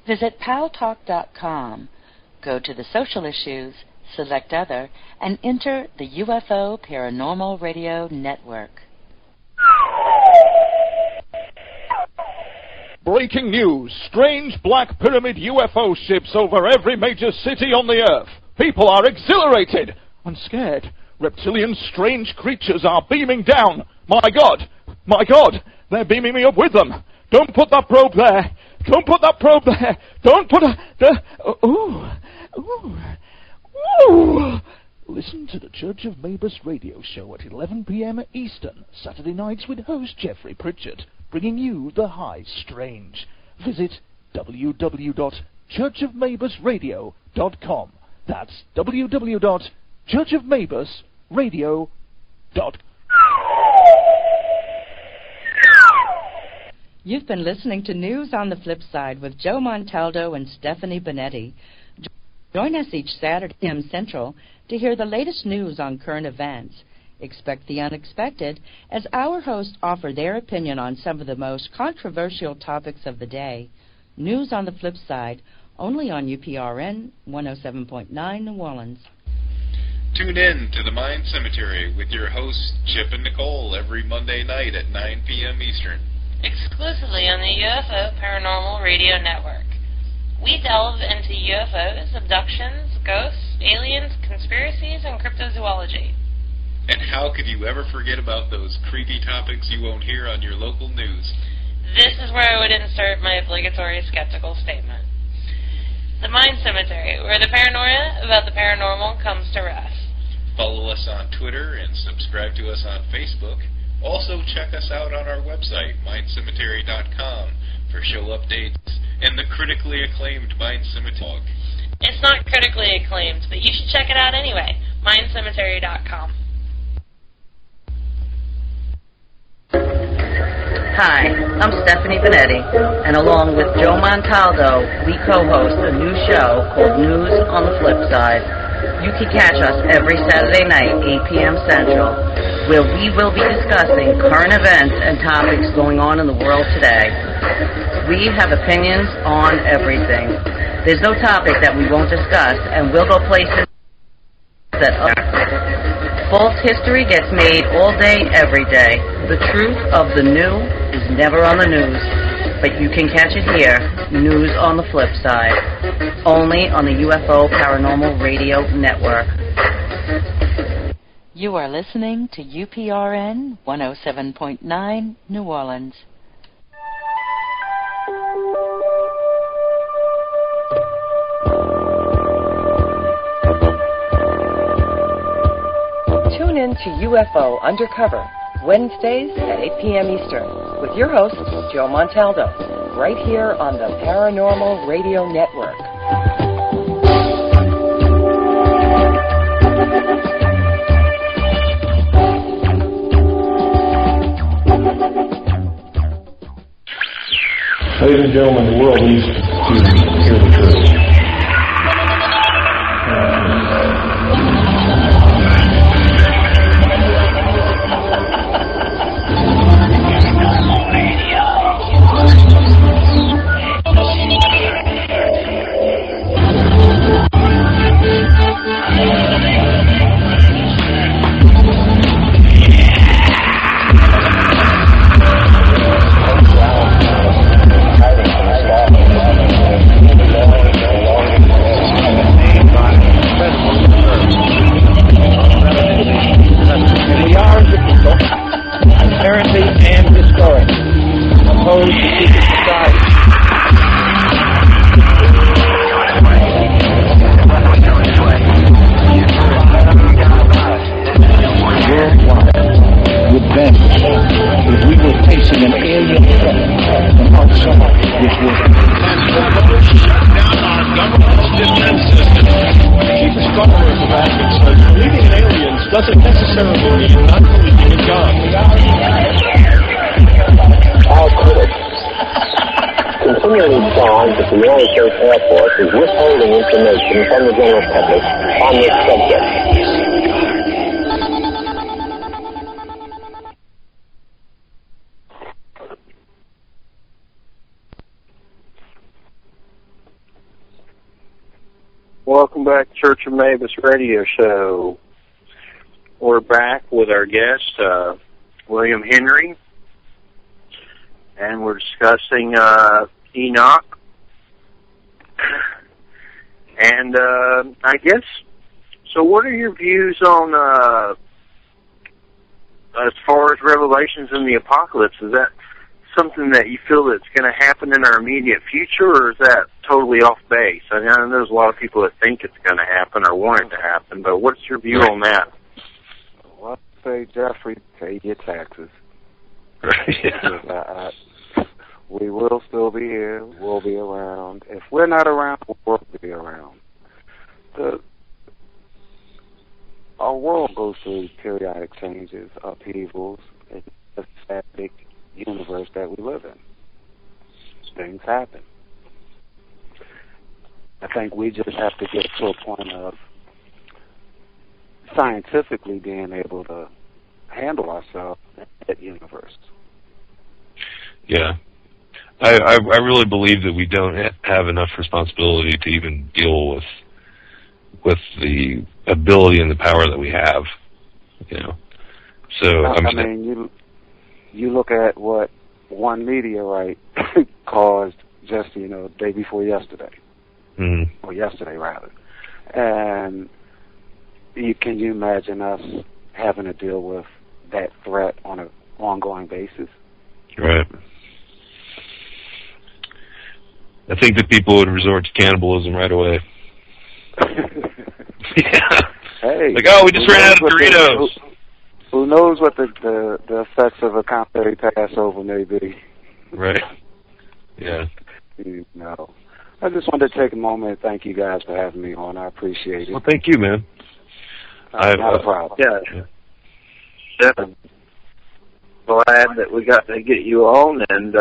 visit paltalk.com. Go to the social issues, select Other, and enter the UFO Paranormal Radio Network. Breaking news. Strange black pyramid UFO ships over every major city on the Earth. People are exhilarated and scared. Reptilian strange creatures are beaming down. My God! My God! They're beaming me up with them. Don't put that probe there. Don't put that probe there. Don't put Listen to the Church-of-MABUS radio show at 11 p.m. Eastern, Saturday nights with host Jeffrey Pritchett, bringing you the high strange. Visit www.churchofmabusradio.com. That's www.churchofmabusradio.com. You've been listening to News on the Flip Side with Joe Montaldo and Stephanie Benetti. Join us each Saturday p.m. Central to hear the latest news on current events. Expect the unexpected as our hosts offer their opinion on some of the most controversial topics of the day. News on the Flip Side, only on UPRN 107.9 New Orleans. Tune in to the Mind Cemetery with your hosts Chip and Nicole every Monday night at 9 p.m. Eastern. Exclusively on the UFO Paranormal Radio Network. We delve into UFOs, abductions, ghosts, aliens, conspiracies, and cryptozoology. And how could you ever forget about those creepy topics you won't hear on your local news? This is where I would insert my obligatory skeptical statement. The Mind Cemetery, where the paranoia about the paranormal comes to rest. Follow us on Twitter and subscribe to us on Facebook. Also, check us out on our website, mindcemetery.com, for show updates and the critically acclaimed Mind Cemetery. It's not critically acclaimed, but you should check it out anyway, mindcemetery.com. Hi, I'm Stephanie Benetti, and along with Joe Montaldo, we co-host a new show called News on the Flip Side. You can catch us every Saturday night, 8 p.m. Central, where we will be discussing current events and topics going on in the world today. We have opinions on everything. There's no topic that we won't discuss, and we'll go places that false history gets made all day, every day. The truth of the new is never on the news, but you can catch it here, News on the Flip Side, only on the UFO Paranormal Radio Network. You are listening to UPRN 107.9 New Orleans. Tune in to UFO Undercover, Wednesdays at 8 p.m. Eastern, with your host, Joe Montaldo, right here on the Paranormal Radio Network. Ladies and gentlemen, the world needs to hear the truth. Doesn't necessarily mean not believing in God. All critics continually find that the United States Air Force is withholding information from the general public on this subject. welcome back to Church-of-MABUS radio show. We're back with our guest, William Henry, and we're discussing Enoch. And I guess, so what are your views on, as far as revelations in the apocalypse? Is that something that you feel that's going to happen in our immediate future, or is that totally off base? I know there's a lot of people that think it's going to happen or want it to happen, but what's your view on that? Well, I'd say, Jeffrey, pay your taxes. Yeah. We will still be here. We'll be around. If we're not around, we'll be around. Our world goes through periodic changes, upheavals. It's a static universe that we live in. Things happen. I think we just have to get to a point of scientifically being able to handle ourselves in that universe. Yeah. I really believe that we don't have enough responsibility to even deal with the ability and the power that we have, you know. So I mean, you look at what one meteorite caused just, day before yesterday, or yesterday rather, and can you imagine us having to deal with that threat on an ongoing basis? Right. I think that people would resort to cannibalism right away. Yeah. Hey, like, we just ran out of Doritos. Who knows what the effects of a commentary Passover may be? Right. Yeah. No. I just wanted to take a moment and thank you guys for having me on. I appreciate it. Well, thank you, man. Not a problem. Yeah. Definitely. Glad that we got to get you on, and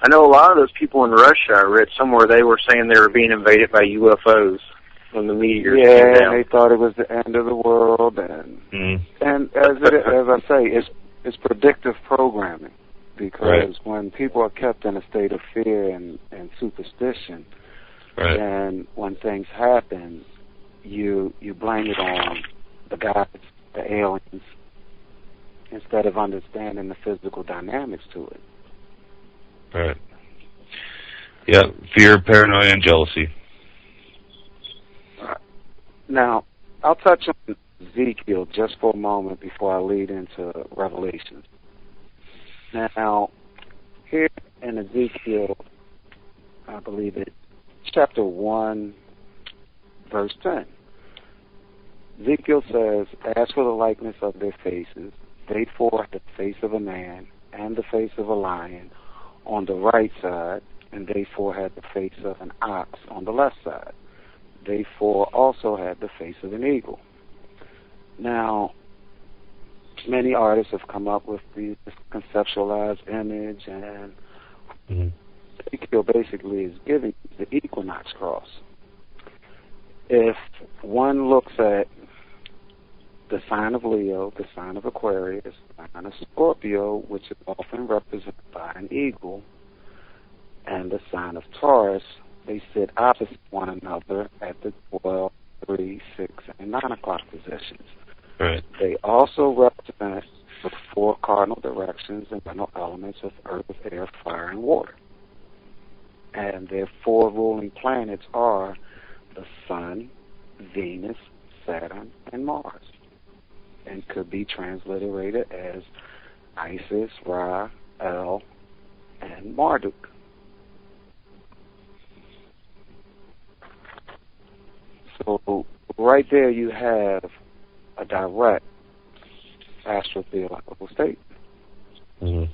I know a lot of those people in Russia, I read somewhere they were saying they were being invaded by UFOs when the meteors came down. They thought it was the end of the world, and as I say, it's predictive programming, because when people are kept in a state of fear and superstition, and when things happen, you blame it on the gods, the aliens, instead of understanding the physical dynamics to it. Right. Yeah, fear, paranoia, and jealousy. Now, I'll touch on Ezekiel just for a moment before I lead into Revelation. Now, here in Ezekiel, I believe it's chapter 1, verse 10. Ezekiel says, "As for the likeness of their faces, they four had the face of a man and the face of a lion on the right side, and they four had the face of an ox on the left side. They four also had the face of an eagle." Now, many artists have come up with this conceptualized image, and Ezekiel basically is giving the equinox cross. If one looks at the sign of Leo, the sign of Aquarius, the sign of Scorpio, which is often represented by an eagle, and the sign of Taurus, they sit opposite one another at the 12, 3, 6, and 9 o'clock positions. Right. They also represent the four cardinal directions and cardinal elements of earth, air, fire, and water. And their four ruling planets are the Sun, Venus, Saturn, and Mars, and could be transliterated as Isis, Ra, El, and Marduk. So right there you have a direct astrotheological statement.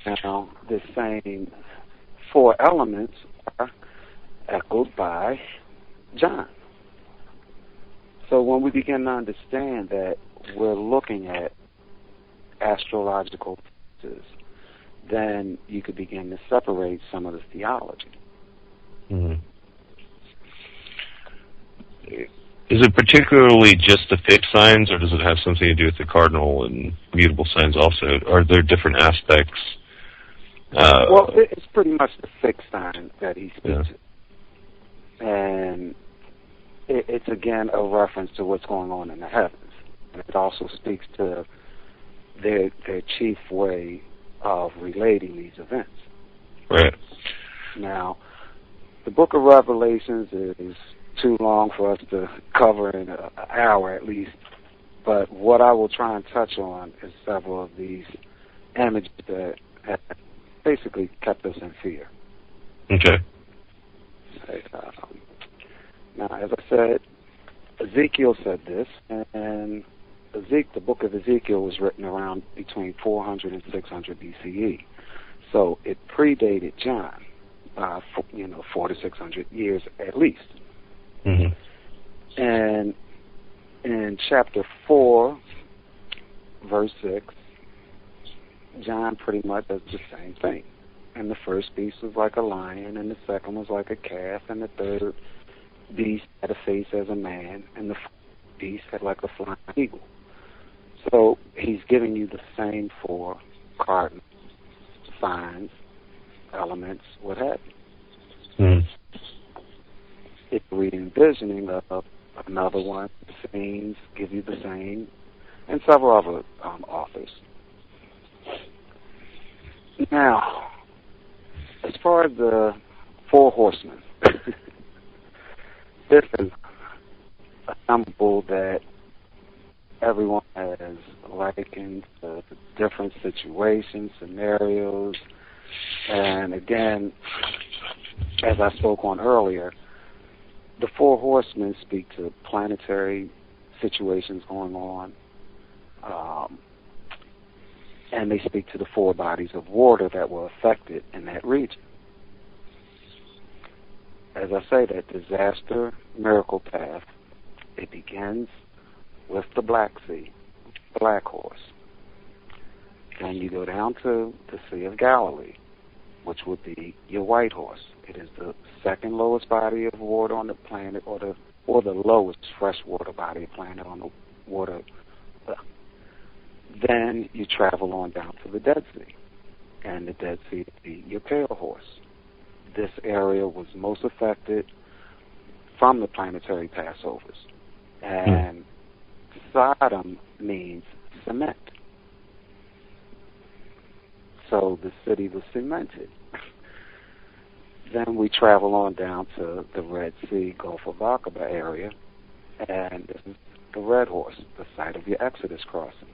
Now, the same four elements are echoed by John. So when we begin to understand that we're looking at astrological forces, then you could begin to separate some of the theology. Is it particularly just the fixed signs, or does it have something to do with the cardinal and mutable signs also? Are there different aspects? Well, it's pretty much the fixed sign that he speaks. And it's again a reference to what's going on in the heavens. And it also speaks to their chief way of relating these events. Right. Now, the book of Revelations is too long for us to cover in an hour at least, but what I will try and touch on is several of these images that have basically kept us in fear. Okay. Now, as I said, Ezekiel said this, and the book of Ezekiel was written around between 400 and 600 BCE. So it predated John by 400 to 600 years at least. Mm-hmm. And in chapter 4, verse 6, John pretty much does the same thing. And the first beast was like a lion, and the second was like a calf, and the third beast had a face as a man, and the fourth beast had like a flying eagle. So he's giving you the same four cardinal signs, elements, what have you. Mm. It's re-envisioning of another one, scenes give you the same, and several other authors. Now, as far as the four horsemen, this is a symbol that everyone has likened to different situations, scenarios, and again, as I spoke on earlier, the four horsemen speak to planetary situations going on, and they speak to the four bodies of water that were affected in that region. As I say, that disaster miracle path, it begins with the Black Sea, Black Horse. Then you go down to the Sea of Galilee, which would be your White Horse. It is the second lowest body of water on the planet, or the lowest freshwater body of planet on the water. Then you travel on down to the Dead Sea, and the Dead Sea would be your Pale Horse. This area was most affected from the planetary Passovers. And Sodom means cement. So the city was cemented. Then we travel on down to the Red Sea, Gulf of Aqaba area, and this is the Red Horse, the site of your Exodus crossing.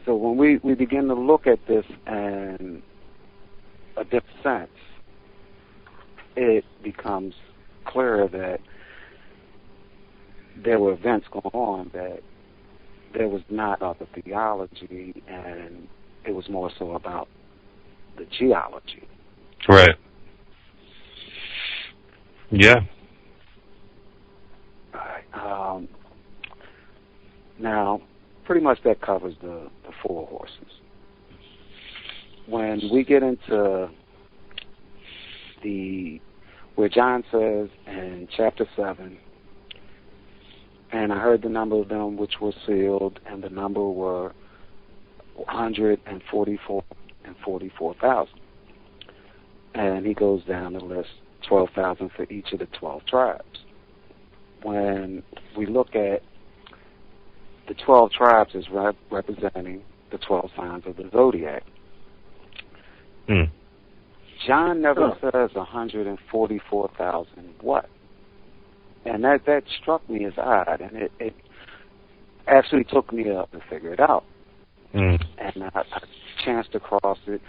So when we begin to look at this in a different sense, it becomes clearer that there were events going on that there was not about the theology, and it was more so about the geology. Right. Yeah. All right. Now, pretty much that covers the four horses. When we get into where John says in chapter 7, and I heard the number of them which were sealed, and the number were 144 and 44,000. And he goes down the list, 12,000 for each of the 12 tribes. When we look at the 12 tribes as representing the 12 signs of the zodiac, John never says 144,000 what? And that struck me as odd, and it actually took me up to figure it out. And I chanced across it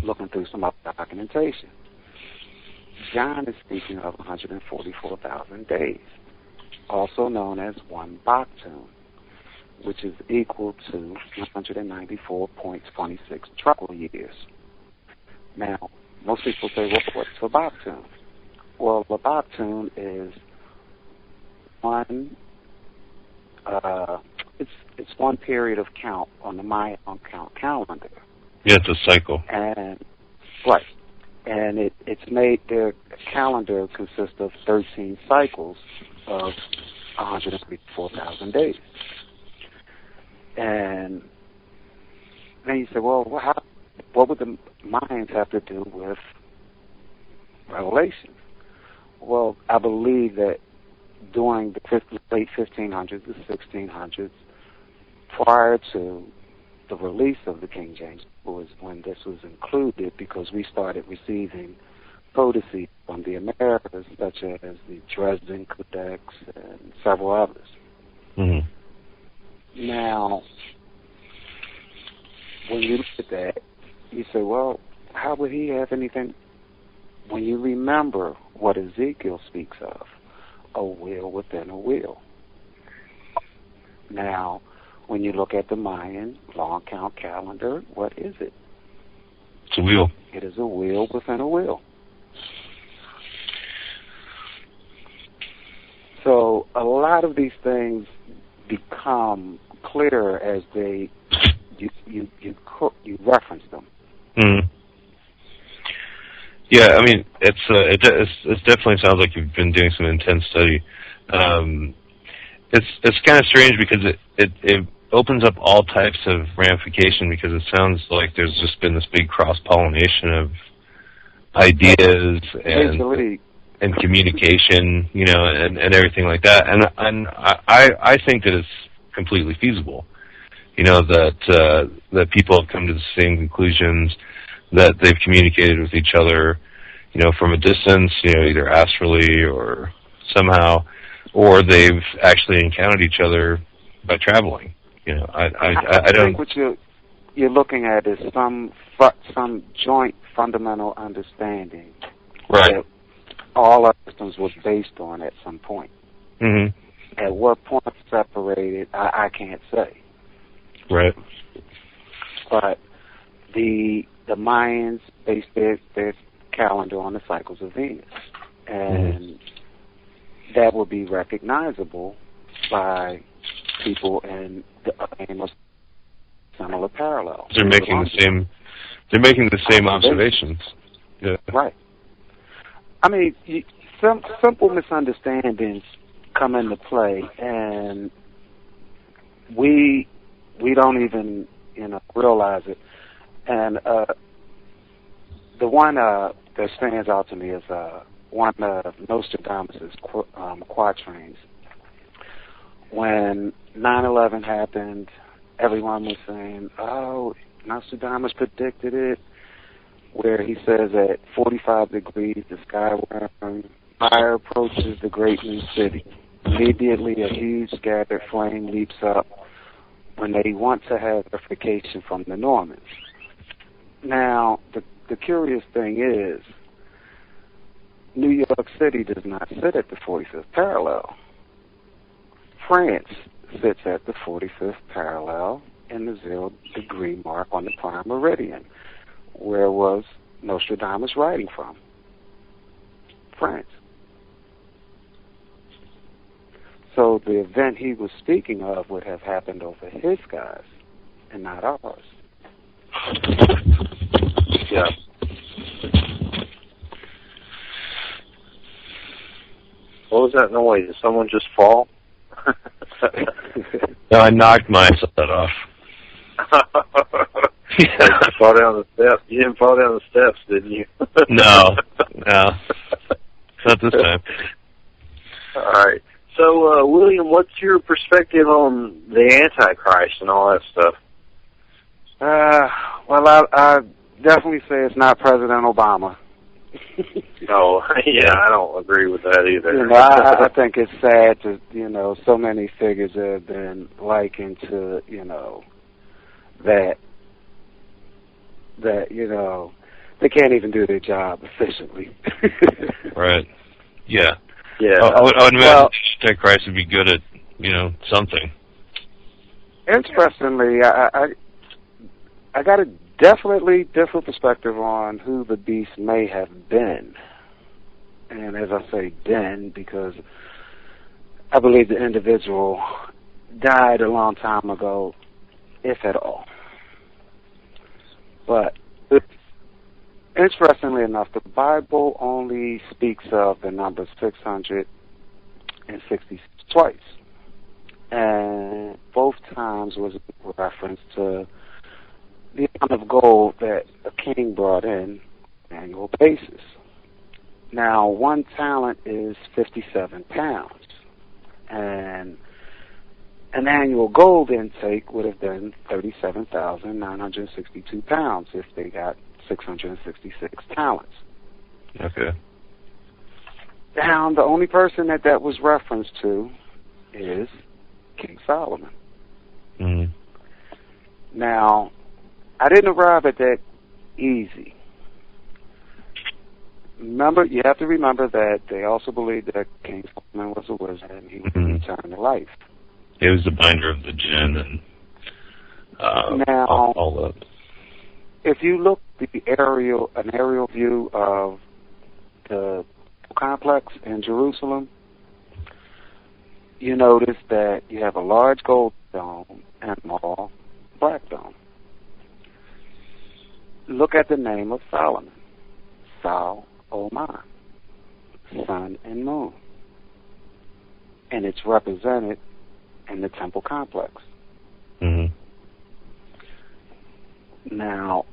looking through some other documentation. John is speaking of 144,000 days, also known as one Baktun, which is equal to 194.26 tropical years. Now, most people say, well, what's a Baktun? Well, a Baktun is one, it's one period of count on the Mayan count calendar. Yeah, it's a cycle. And right, and it's made, their calendar consists of 13 cycles of 134,000 days. And then you say, well, what would the Mayans have to do with Revelation. Well, I believe that during the late 1500s, the 1600s, prior to the release of the King James, was when this was included, because we started receiving codices from the Americas, such as the Dresden Codex and several others. Mm-hmm. Now, when you look at that, you say, well, how would he have anything? When you remember what Ezekiel speaks of, a will within a will. Now, when you look at the Mayan long count calendar, what is it? It's a wheel. It is a wheel within a wheel. So a lot of these things become clearer as you reference them. Mm-hmm. Yeah, I mean, it definitely sounds like you've been doing some intense study. It's kind of strange because it opens up all types of ramification, because it sounds like there's just been this big cross-pollination of ideas and communication, you know, and everything like that. And I think that it's completely feasible, you know, that people have come to the same conclusions, that they've communicated with each other, you know, from a distance, you know, either astrally or somehow, or they've actually encountered each other by traveling. You know, I don't think what you're looking at is some joint fundamental understanding, right, that all our systems was based on at some point. Mm-hmm. At what point separated, I can't say. Right. But the Mayans based their calendar on the cycles of Venus, and that will be recognizable by people in the similar parallels. They're making the same observations. Yeah. Right. I mean, some simple misunderstandings come into play, and we don't even, you know, realize it. And the one that stands out to me is one of Nostradamus' quatrains. When 9/11 happened, everyone was saying, oh, Nostradamus predicted it, where he says at 45 degrees the sky will burn, fire approaches the great new city. Immediately a huge scattered flame leaps up when they want to have verification from the Normans. Now, the curious thing is, New York City does not sit at the 45th parallel. France sits at the 45th parallel in the 0 degree mark on the prime meridian. Where was Nostradamus writing from? France. So the event he was speaking of would have happened over his skies and not ours. Yeah. What was that noise? Did someone just fall? No, I knocked my set off. You fall down the steps. You didn't fall down the steps, didn't you? No. Not this time. All right. So, William, what's your perspective on the Antichrist and all that stuff? Well, I definitely say it's not President Obama. Oh, yeah, I don't agree with that either. You know, I think it's sad to, you know, so many figures have been likened to, you know, that, you know, they can't even do their job efficiently. Right. Yeah. Yeah. I would imagine Antichrist would be good at, you know, something. Interestingly, I got a definitely different perspective on who the beast may have been. And as I say been, because I believe the individual died a long time ago, if at all. But interestingly enough, the Bible only speaks of the number 660 twice. And both times was a reference to the amount of gold that a king brought in on an annual basis. Now, 1 talent is 57 pounds, and an annual gold intake would have been 37,962 pounds if they got 666 talents. Okay. Now, the only person that was referenced to is King Solomon. Mm-hmm. Now, I didn't arrive at that easy. You have to remember that they also believed that King Solomon was a wizard and he would return to life. He was the binder of the jinn and all that. If you look at an aerial view of the complex in Jerusalem, you notice that you have a large gold dome and a small black dome. Look at the name of Solomon. Sol-O-Man, sun and moon. And it's represented in the temple complex. Mm-hmm. Now,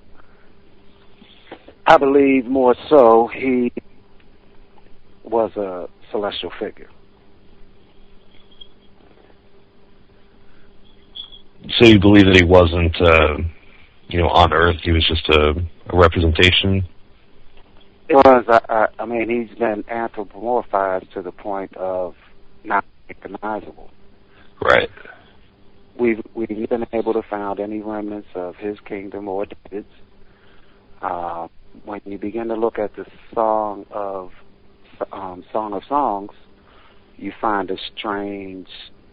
I believe more so he was a celestial figure. So you believe that he wasn't, on Earth? He was just a representation? It was. I mean, he's been anthropomorphized to the point of not recognizable. Right. We've been able to find any remnants of his kingdom or David's. When you begin to look at the Song of Songs, you find a strange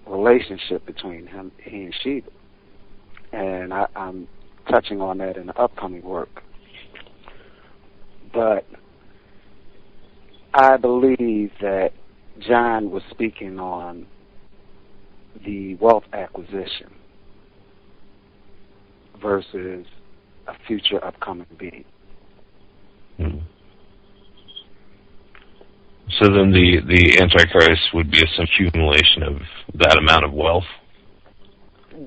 relationship between he and Sheba. And I'm touching on that in the upcoming work. But I believe that John was speaking on the wealth acquisition versus a future upcoming being. Hmm. So then the Antichrist would be some accumulation of that amount of wealth?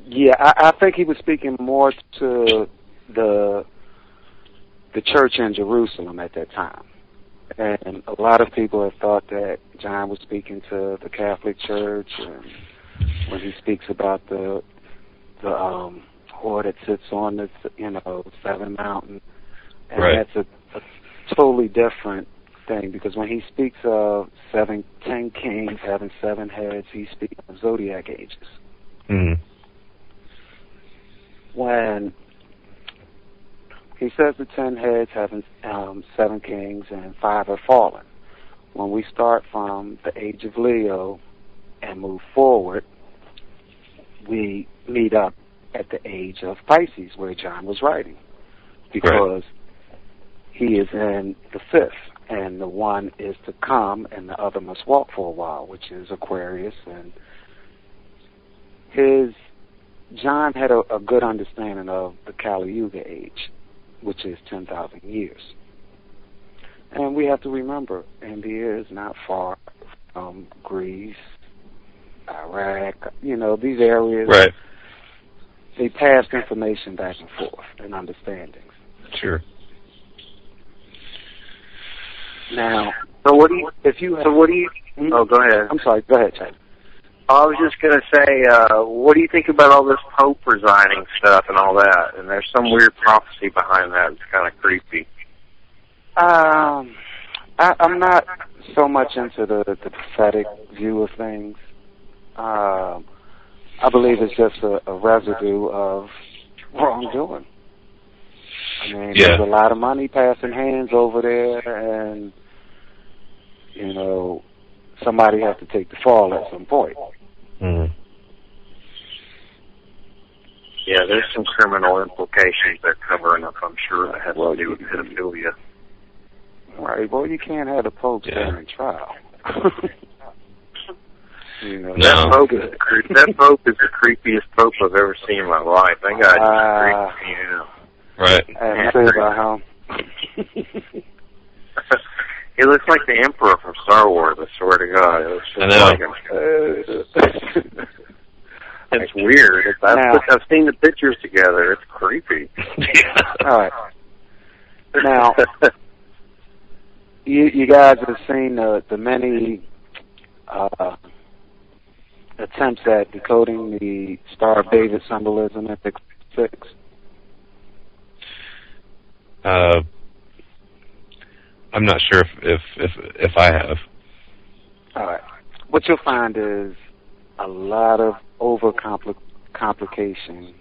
Yeah, I think he was speaking more to the church in Jerusalem at that time. And a lot of people have thought that John was speaking to the Catholic Church, and when he speaks about the whore that sits on the seven mountain, and right. That's a totally different thing, because when he speaks of 10 kings having 7 heads, he's speaking of zodiac ages. Mm-hmm. When he says the 10 heads having 7 kings and 5 have fallen. When we start from the age of Leo and move forward, we meet up at the age of Pisces, where John was writing, because he is in the 5th, and the one is to come, and the other must walk for a while, which is Aquarius. And John had a good understanding of the Kali Yuga age, which is 10,000 years. And we have to remember, India is not far from Greece, Iraq, these areas. Right. They passed information back and forth and understandings. Sure. Now, oh, go ahead. I'm sorry, go ahead, Chad. I was just going to say, what do you think about all this Pope resigning stuff and all that? And there's some weird prophecy behind that. It's kind of creepy. I'm not so much into the prophetic view of things. I believe it's just a residue of wrongdoing. I mean, there's a lot of money passing hands over there, and, somebody has to take the fall at some point. Mm-hmm. Yeah, there's some criminal implications they're covering up, I'm sure, that has to do with pedophilia. Right. Well, you can't have the Pope standing trial. No. That Pope is the creepiest Pope I've ever seen in my life. That guy just creeps me out. Right. And say about him. He looks like the Emperor from Star Wars, I swear to God. It looks just like him. It's weird. I've seen the pictures together. It's creepy. All right. Now, You guys have seen the many attempts at decoding the Star of David symbolism at 666? I'm not sure if I have. All right. What you'll find is a lot of complicating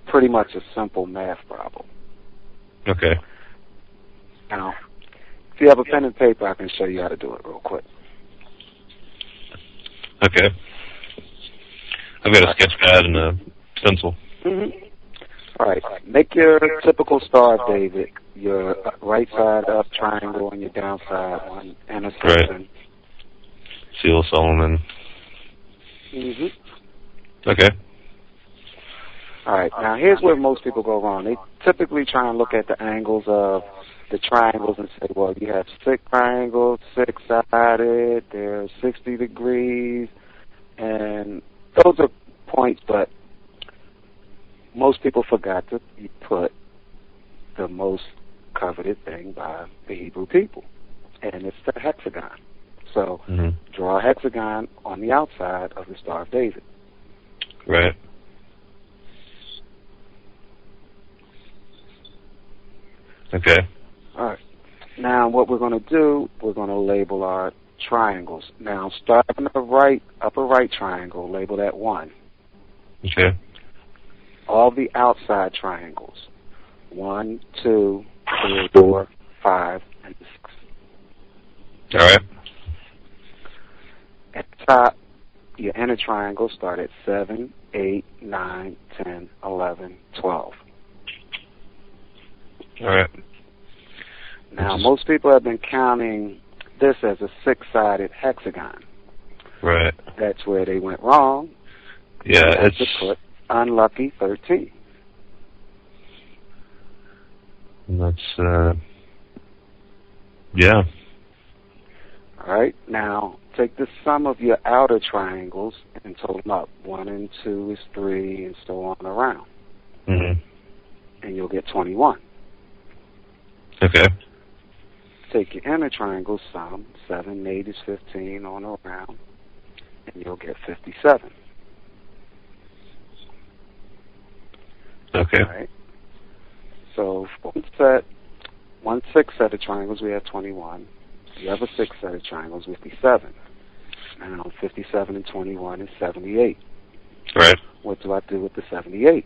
pretty much a simple math problem. Okay. Now, if you have a pen and paper, I can show you how to do it real quick. Okay. I've got a sketch pad and a pencil. Mm-hmm. All right. Make your typical Star of David, your right side up triangle and your down side one intersection. Right. Seal of Solomon. Mm-hmm. Okay. All right. Now, here's where most people go wrong. They typically try and look at the angles of the triangles and say, well, you have 6 triangles, 6-sided, they're 60 degrees, and those are points, but most people forgot to put the most coveted thing by the Hebrew people, and it's the hexagon. So draw a hexagon on the outside of the Star of David. Right. Okay. All right. Now, what we're going to do, we're going to label our triangles. Now, start in the upper right triangle, label that 1. Okay. All the outside triangles, 1, 2, 3, 4, 5, and 6. All right. At the top, your inner triangle start at 7, 8, 9, 10, 11, 12. All right. Now, most people have been counting this as a 6-sided hexagon. Right. That's where they went wrong. Yeah, it's to put unlucky 13. That's yeah. All right. Now, take the sum of your outer triangles and total them up. 1 and 2 is 3, and so on around. Mm-hmm. And you'll get 21. Okay. Take your inner triangle sum, 7 and 8 is 15, on around, and you'll get 57. Okay. All right. So for one 6 set of triangles, we have 21. The other 6 set of triangles, 57. Now, 57 and 21 is 78. Right. What do I do with the 78?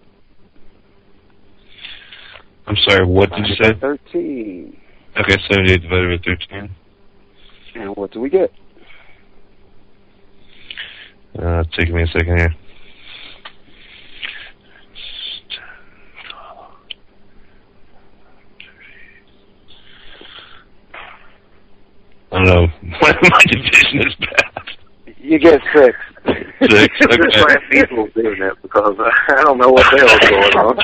I'm sorry, what did you say? 13. Okay, 78 divided by 13. And what do we get? Take me a second here. I don't know. My division is bad. You get 6. 6. Okay. Just find people doing that because I don't know what the hell's going on.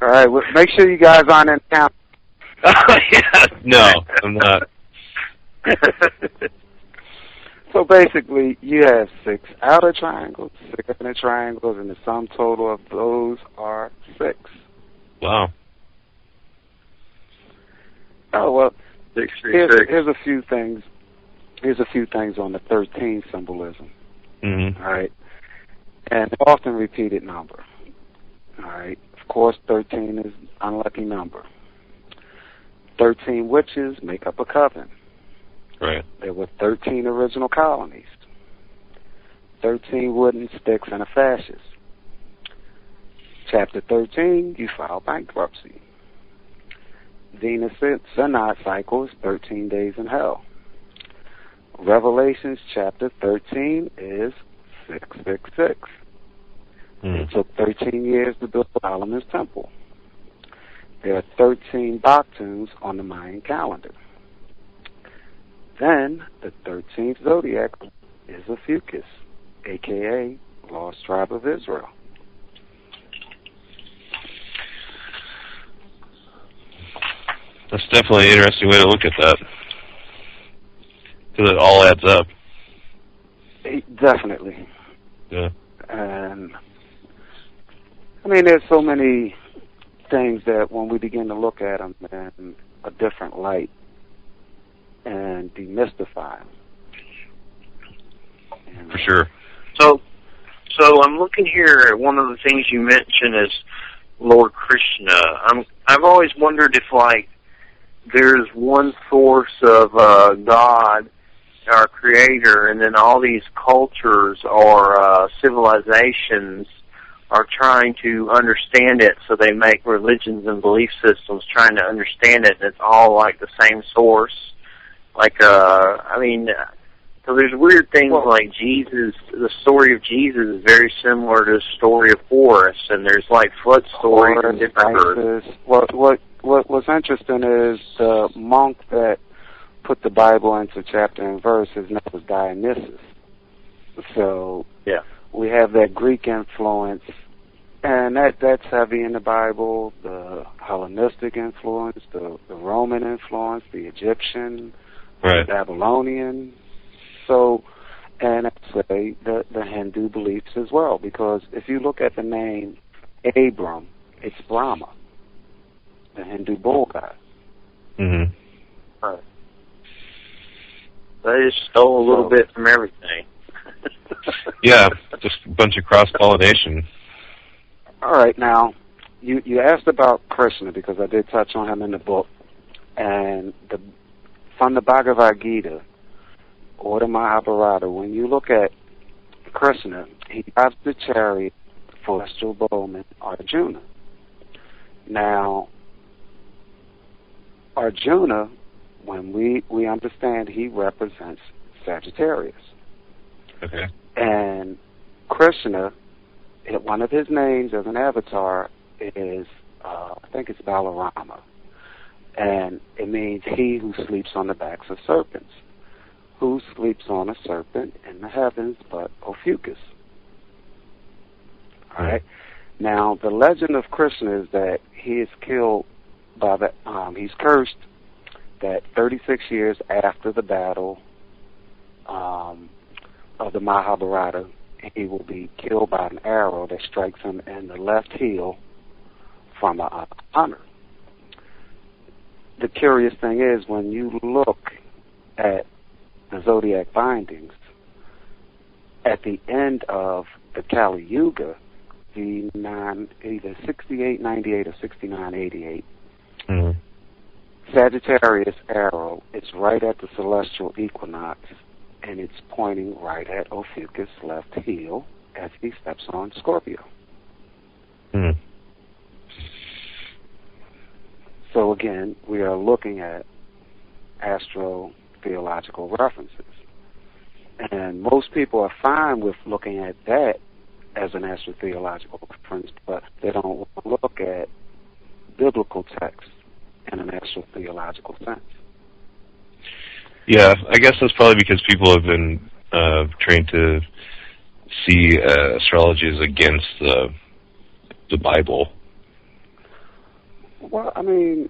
All right. Well, make sure you guys aren't in town. Yeah. No, I'm not. So basically, you have 6 outer triangles, 6 inner triangles, and the sum total of those are 6. Wow. Oh well. 636. Here's a few things. Here's a few things on the 13 symbolism. Mm-hmm. All right, and often repeated number. All right. Of course, 13 is an unlucky number. 13 witches make up a coven. Right. There were 13 original colonies. 13 wooden sticks and a fascist. Chapter 13, you file bankruptcy. Venus Synod cycle is 13 days in hell. Revelations chapter 13 is 666. It took 13 years to build Solomon's temple. There are 13 Baktuns on the Mayan calendar. Then, the 13th zodiac is a Fucus, a.k.a. Lost Tribe of Israel. That's definitely an interesting way to look at that. Because it all adds up. Definitely. Yeah. And, I mean, there's so many things that when we begin to look at them in a different light and demystify them. For sure. So I'm looking here at one of the things you mentioned is Lord Krishna. I've always wondered if, like, there's one source of God, our Creator, and then all these cultures or civilizations are trying to understand it, so they make religions and belief systems trying to understand it, and it's all like the same source. Like, so there's weird things like Jesus. The story of Jesus is very similar to the story of Horus, and there's like flood stories and different birds. What's interesting is the monk that put the Bible into chapter and verse, his name was Dionysus. So we have that Greek influence, and that's heavy in the Bible, the Hellenistic influence, the Roman influence, the Egyptian, the Babylonian. So, and I'd say the Hindu beliefs as well, because if you look at the name Abram, it's Brahma, the Hindu bull god. Mm-hmm. Right. They just stole a little bit from everything. Yeah, just a bunch of cross-pollination. All right, now, you asked about Krishna, because I did touch on him in the book, and from the Bhagavad Gita, or the Mahabharata, when you look at Krishna, he drives the chariot for celestial bowman Arjuna. Now, Arjuna, when we understand, he represents Sagittarius. Okay. And Krishna, one of his names as an avatar is, I think it's Balarama. And it means he who sleeps on the backs of serpents. Who sleeps on a serpent in the heavens but Ophiuchus? All right. Now, the legend of Krishna is that he is killed by he's cursed that 36 years after the battle of the Mahabharata, he will be killed by an arrow that strikes him in the left heel from a hunter. The curious thing is, when you look at the zodiac bindings, at the end of the Kali Yuga, either 6898 or 6988, Sagittarius arrow is right at the celestial equinox, and it's pointing right at Ophiuchus' left heel as he steps on Scorpio. So again, we are looking at astro-theological references. And most people are fine with looking at that as an astro-theological reference, but they don't want to look at biblical texts in an astro-theological sense. Yeah, I guess that's probably because people have been trained to see astrology as against the Bible. Well, I mean,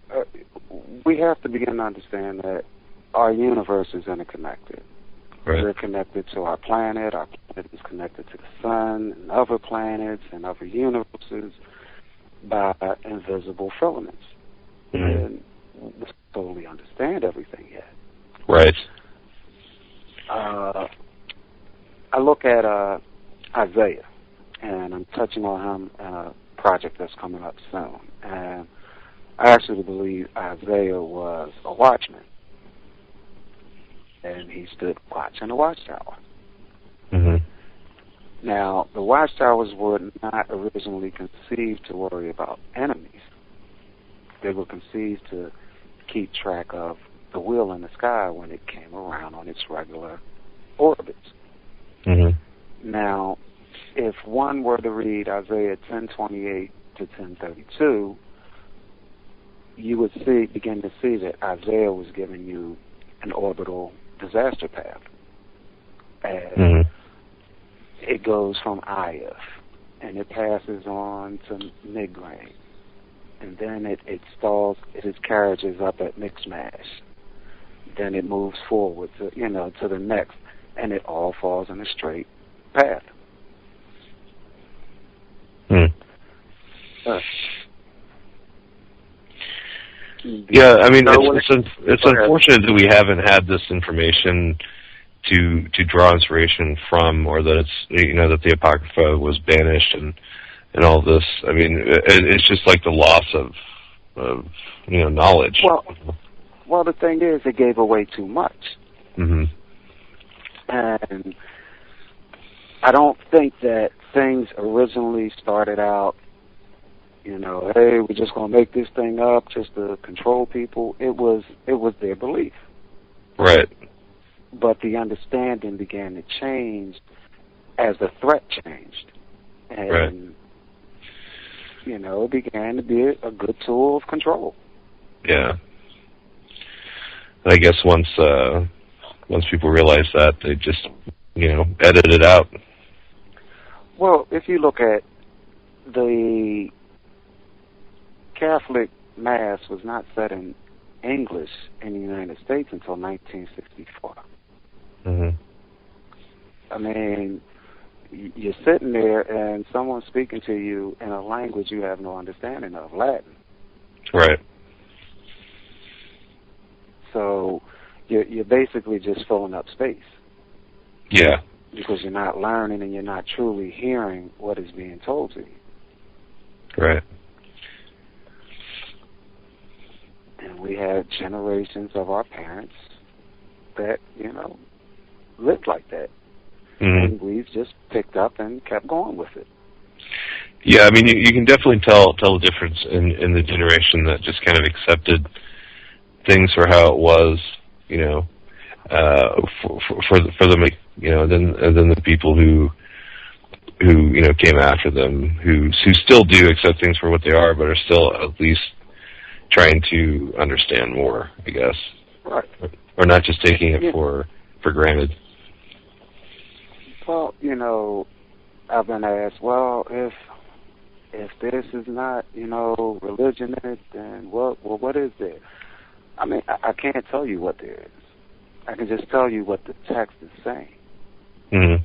we have to begin to understand that our universe is interconnected. Right. We're connected to our planet is connected to the sun and other planets and other universes by invisible filaments. And we don't totally understand everything yet. Right. I look at Isaiah, and I'm touching on him in a project that's coming up soon. And I actually believe Isaiah was a watchman, and he stood watch in the watchtower. Now, the watchtowers were not originally conceived to worry about enemies. They were conceived to keep track of the wheel in the sky when it came around on its regular orbits. Now, if one were to read Isaiah 10:28 to 10:32, you would begin to see that Isaiah was giving you an orbital disaster path. And it goes from Iyaf, and it passes on to Migraine, and then it stalls its carriages up at Mixmash. Then it moves forward to the next, and it all falls in a straight path. Yeah, I mean, it's unfortunate that we haven't had this information to draw inspiration from, or that that the Apocrypha was banished and all this. I mean, it's just like the loss of knowledge. Well, the thing is, it gave away too much. Mm-hmm. And I don't think that things originally started out, hey, we're just going to make this thing up just to control people. It was their belief. Right. But the understanding began to change as the threat changed. And, right. It began to be a good tool of control. Yeah. I guess once people realize that, they just, edit it out. Well, if you look at the Catholic Mass was not said in English in the United States until 1964. Mm-hmm. I mean, you're sitting there and someone's speaking to you in a language you have no understanding of, Latin. Right. So you're basically just filling up space. Yeah. Because you're not learning and you're not truly hearing what is being told to you. Right. And we had generations of our parents that, lived like that. Mm-hmm. And we've just picked up and kept going with it. Yeah, I mean, you can definitely tell the difference in the generation that just kind of accepted things for how it was, for them, and then the people who came after them, who still do accept things for what they are, but are still at least trying to understand more, I guess. Right. Or not just taking it for granted. Well, I've been asked, well, if this is not, religion in it, then what is there? I mean, I can't tell you what there is. I can just tell you what the text is saying. Mm-hmm.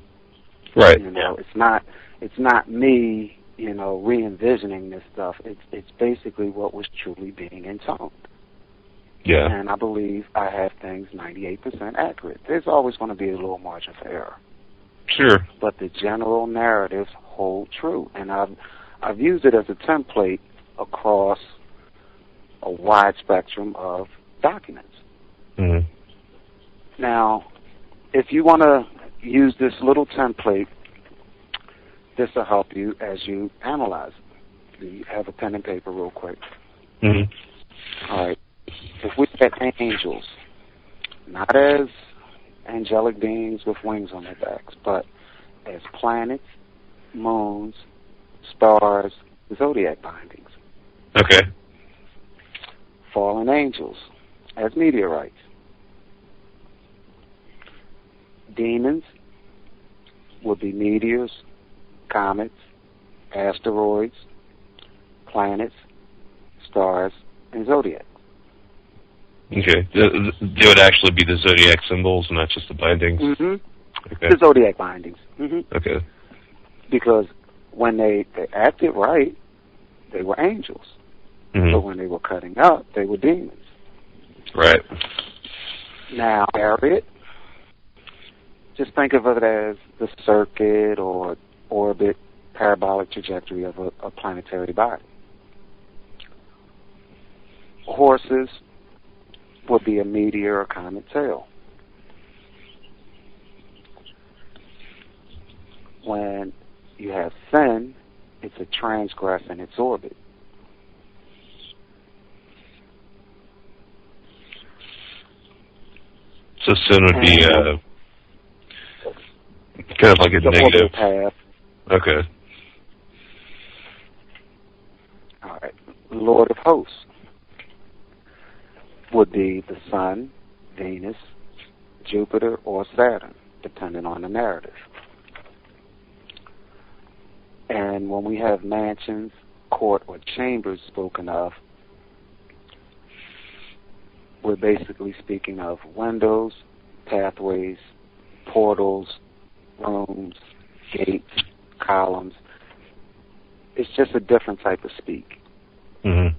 Right. It's not me, re-envisioning this stuff. It's basically what was truly being intoned. Yeah. And I believe I have things 98% accurate. There's always going to be a little margin for error. Sure. But the general narratives hold true, and I've used it as a template across a wide spectrum of documents. Mm-hmm. Now, if you want to use this little template, this will help you as you analyze it. You have a pen and paper real quick. Mm-hmm. All right. If we get angels, not as angelic beings with wings on their backs, but as planets, moons, stars, zodiac bindings. Okay. Fallen angels as meteorites. Demons would be meteors, comets, asteroids, planets, stars, and zodiac. Okay. They would actually be the zodiac symbols, not just the bindings? Mm-hmm. Okay. The zodiac bindings. Mm-hmm. Okay. Because when they acted right, they were angels. Mm-hmm. But when they were cutting up, they were demons. Right. Now, Harriet, just think of it as the circuit or orbit, parabolic trajectory of a planetary body. Horses would be a meteor or comet tail. When you have sin, it's a transgress in its orbit. So sin would be kind of like a negative path. Okay. All right. Lord of hosts would be the Sun, Venus, Jupiter, or Saturn, depending on the narrative. And when we have mansions, court, or chambers spoken of, we're basically speaking of windows, pathways, portals, rooms, gates, columns. It's just a different type of speak. Mm-hmm.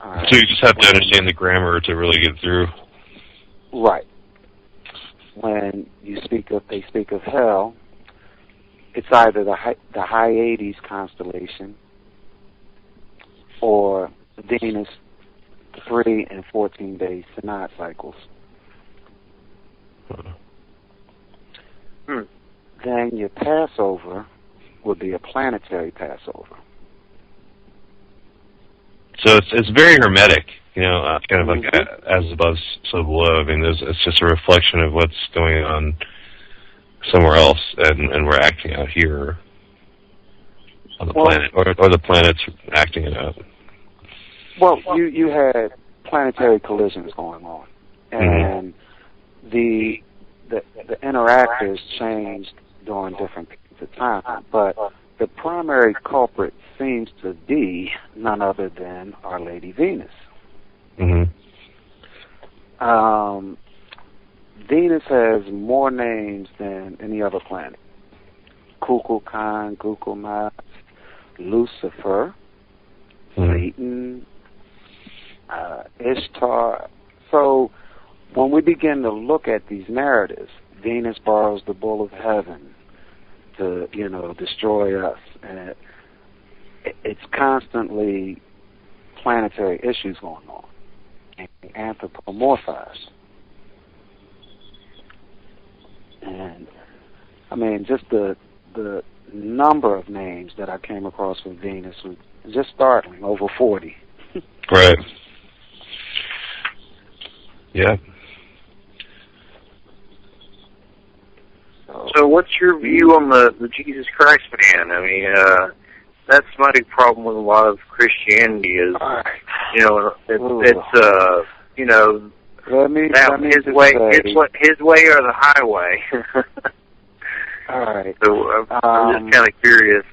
So you just have to understand the grammar to really get through. Right. When they speak of hell, it's either the Hyades constellation or Venus 3 and 14 day synod cycles. Then your Passover would be a planetary Passover. So it's very hermetic, kind of like as above, so below. I mean, it's just a reflection of what's going on somewhere else, and we're acting out here on the planet, or the planet's acting it out. Well, you had planetary collisions going on, and the interactors changed during different periods of time, but the primary culprit seems to be none other than Our Lady Venus. Venus has more names than any other planet. Kukulkan, Kukulmas, Lucifer, Satan, Ishtar. So when we begin to look at these narratives, Venus borrows the bull of heaven to, destroy us. And it's constantly planetary issues going on, and anthropomorphized. And, I mean, just the number of names that I came across for Venus was just startling, over 40. Right. Yeah. So what's your view on the Jesus Christ man? I mean, that's my big problem with a lot of Christianity is, his way or the highway. All right. So I'm just kind of curious.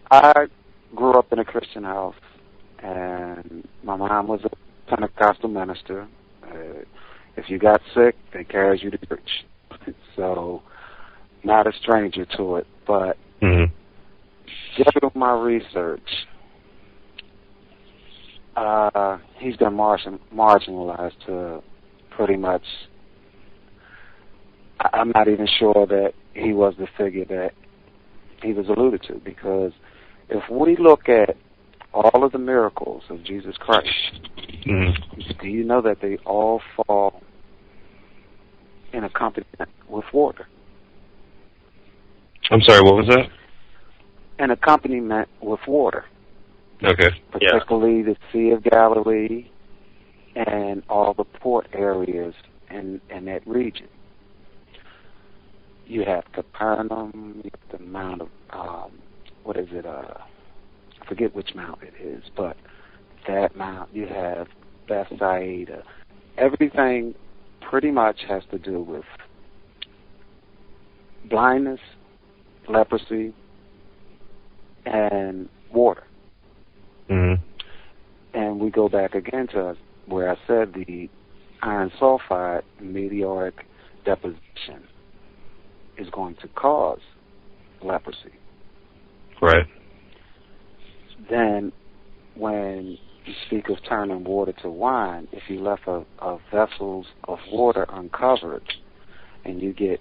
I grew up in a Christian house, and my mom was a Pentecostal minister. If you got sick, they carried you to church. So, not a stranger to it. But just with my research, he's been marginalized to pretty much. I'm not even sure that he was the figure that he was alluded to, because if we look at all of the miracles of Jesus Christ, do you know that they all fall in accompaniment with water? I'm sorry, what was that? An accompaniment with water. Okay. Particularly the Sea of Galilee and all the port areas in that region. You have Capernaum, you have the Mount of, I forget which mount it is, but that mount, you have Bethsaida. Everything pretty much has to do with blindness, leprosy, and water. And we go back again to where I said the iron sulfide meteoric deposition is going to cause leprosy. Right. Then when you speak of turning water to wine, if you left a vessels of water uncovered and you get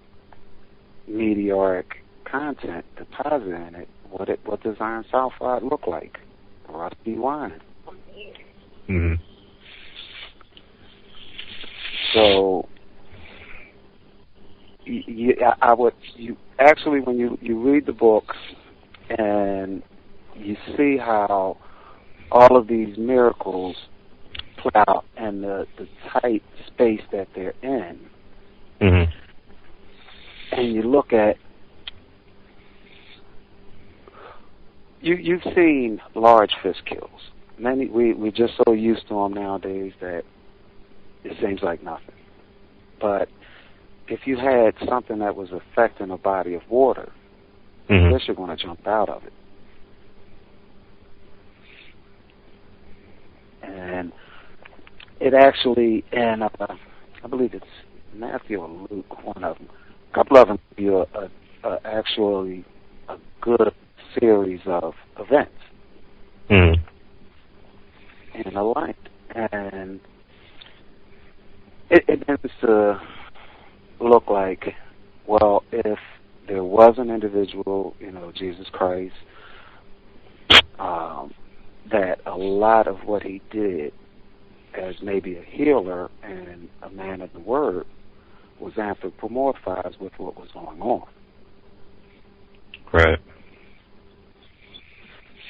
meteoric content deposited in it, what does iron sulfide look like? Rusty wine. So when you read the book and you see how all of these miracles play out and the tight space that they're in, and you look at, you've seen large fish kills. We're just so used to them nowadays that it seems like nothing. But if you had something that was affecting a body of water, fish are going to jump out of it. And it actually, and I believe it's Matthew or Luke, one of them, a couple of them give you actually a good series of events. in a light. And it tends to look like, well, if there was an individual, Jesus Christ, that a lot of what he did as maybe a healer and a man of the word was anthropomorphized with what was going on. Right.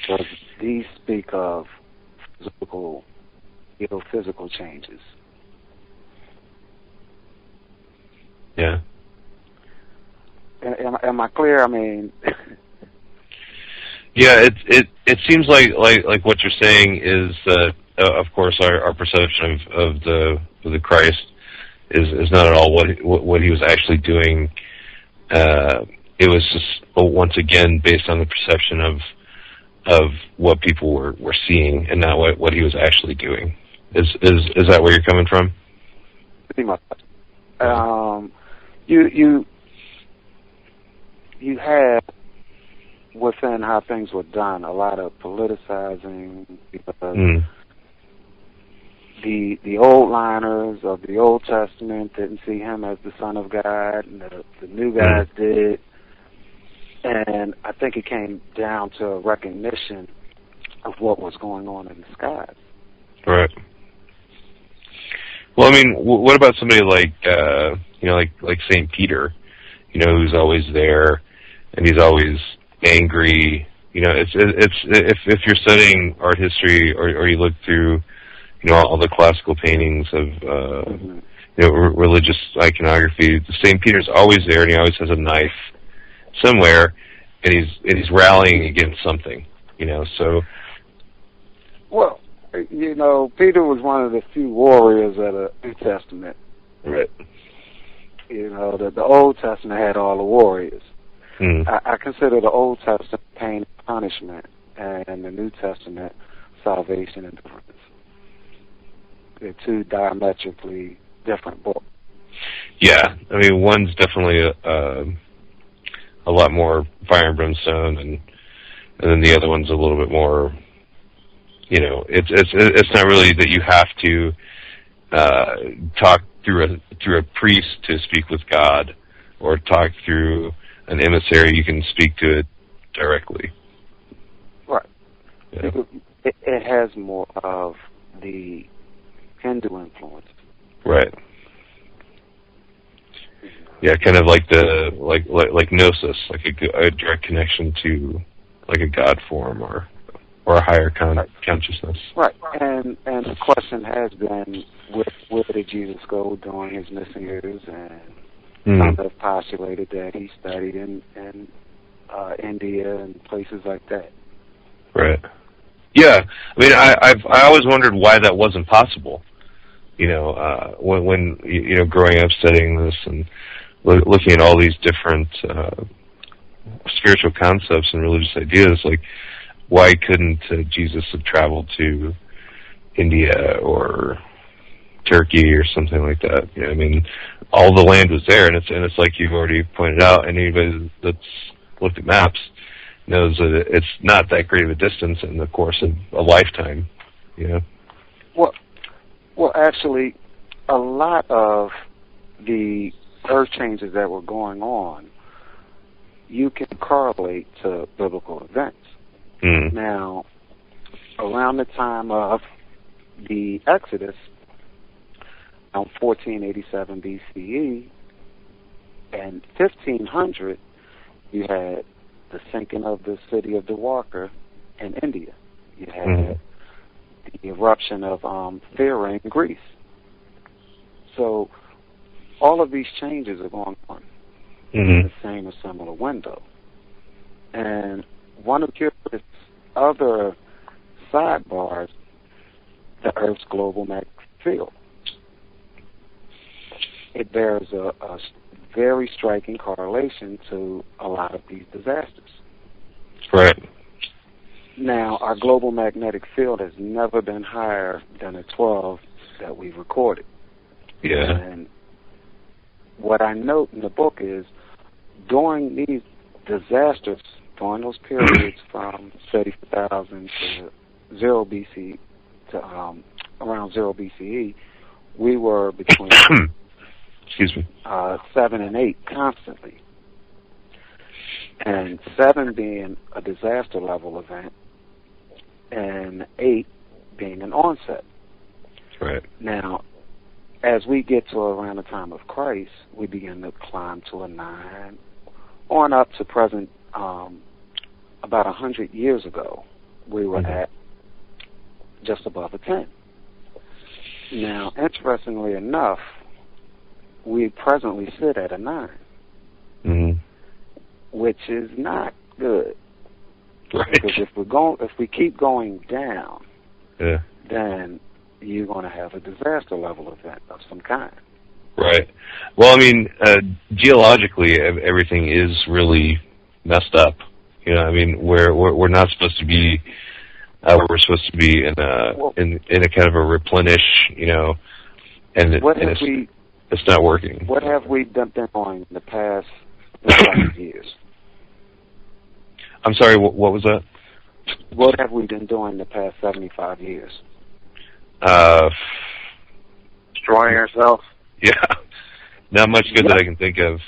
So these speak of physical changes. Yeah. Am I clear? I mean, yeah. It seems like what you're saying is that of course our perception of the Christ is not at all what he was actually doing. It was just once again based on the perception of what people were seeing and not what he was actually doing. Is that where you're coming from? Pretty much. You had within how things were done a lot of politicizing because the old liners of the Old Testament didn't see him as the Son of God, and the new guys did. And I think it came down to a recognition of what was going on in the skies. Right. Well, I mean, what about somebody like St. Peter, who's always there, and he's always angry. It's if you're studying art history or you look through, all the classical paintings of religious iconography, St. Peter's always there, and he always has a knife somewhere, and he's rallying against something, So, well, Peter was one of the few warriors of the New Testament. Right. The Old Testament had all the warriors. I consider the Old Testament pain and punishment, and the New Testament salvation and deliverance. They're two diametrically different books. Yeah, I mean, one's definitely a lot more fire and brimstone, and then the other one's a little bit more. It's not really that you have to talk through a priest to speak with God, or talk through an emissary. You can speak to it directly. Right. Yeah. It has more of the Hindu influence. Right. Yeah, kind of like like gnosis, like a direct connection to like a God form or a higher consciousness. Right. And the question has been, where did Jesus go during his missing years? And some have postulated that he studied in India and places like that. Right. Yeah. I mean, I always wondered why that wasn't possible. When growing up studying this and looking at all these different spiritual concepts and religious ideas, like why couldn't Jesus have traveled to India or Turkey or something like that? I mean, all the land was there, and it's like you've already pointed out. And anybody that's looked at maps knows that it's not that great of a distance in the course of a lifetime. Well, actually, a lot of the earth changes that were going on, you can correlate to biblical events. Now, around the time of the Exodus, around 1487 BCE, and 1500, you had the sinking of the city of Dwarka in India. You had the eruption of Thera in Greece. So all of these changes are going on in the same or similar window. And one of the other sidebars, the Earth's global magnetic field. It bears a very striking correlation to a lot of these disasters. Right. Now, our global magnetic field has never been higher than a 12 that we've recorded. Yeah. And what I note in the book is during these disasters, during those periods from 30,000 to 0 BC to around 0 BCE, we were between excuse me, 7 and 8 constantly, and 7 being a disaster level event, and 8 being an onset. Right. Now, as we get to around the time of Christ, we begin to climb to a 9, on up to present. About 100 years ago, we were at just above a 10. Now, interestingly enough, we presently sit at a 9, which is not good. Right. Because if we keep going down, then you're going to have a disaster level event of some kind. Right. Well, I mean, geologically, everything is really messed up. You know, I mean, we're not supposed to be. We're supposed to be in a kind of a replenish. You know, and it's not working. What have we been doing in the past 5 years? I'm sorry. What was that? What have we been doing in the past 75 years? Destroying ourselves. Yeah, not much good that I can think of.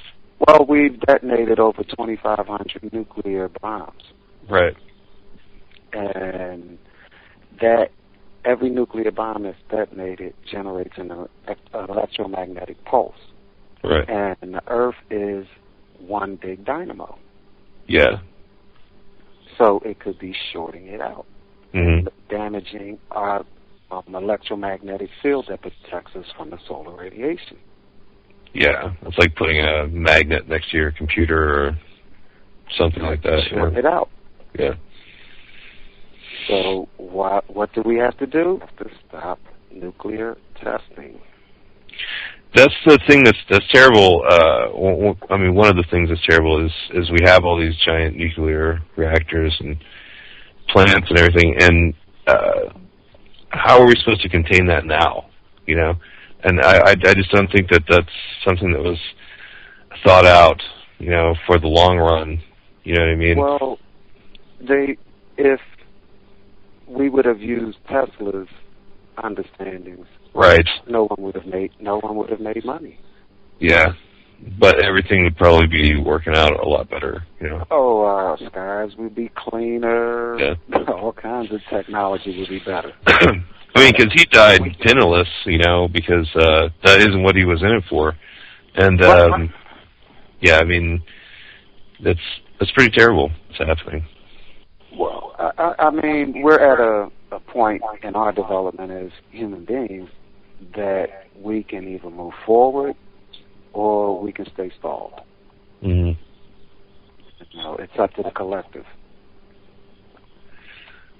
Well, we've detonated over 2,500 nuclear bombs. Right. And that every nuclear bomb that's detonated generates an electromagnetic pulse. Right. And the Earth is one big dynamo. Yeah. So it could be shorting it out, damaging our electromagnetic field that protects us from the solar radiation. Yeah, it's like putting a magnet next to your computer or something like that. Short it out. Yeah. So what do we have to do? To stop nuclear testing. That's the thing that's terrible. I mean, one of the things that's terrible is we have all these giant nuclear reactors and plants and everything, and how are we supposed to contain that now? You know, and I just don't think that that's something that was thought out. You know, for the long run. You know what I mean? Well, if we would have used Tesla's understandings, right, no one would have made money. Yeah, but everything would probably be working out a lot better, you know. Oh, our skies would be cleaner. Yeah. All kinds of technology would be better. I mean, because he died penniless, you know, because that isn't what he was in it for, and yeah, I mean, that's pretty terrible. What's happening? Well, I mean, we're at a point in our development as human beings that we can either move forward or we can stay stalled. Mm-hmm. You know, it's up to the collective.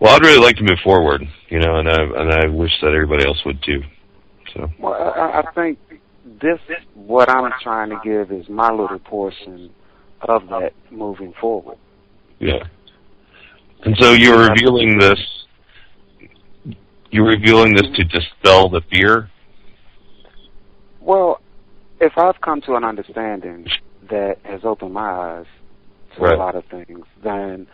Well, I'd really like to move forward, you know, and I wish that everybody else would too. So. Well, I think what I'm trying to give is my little portion of that moving forward. Yeah. And so you're revealing this to dispel the fear? Well, if I've come to an understanding that has opened my eyes to a lot of things, then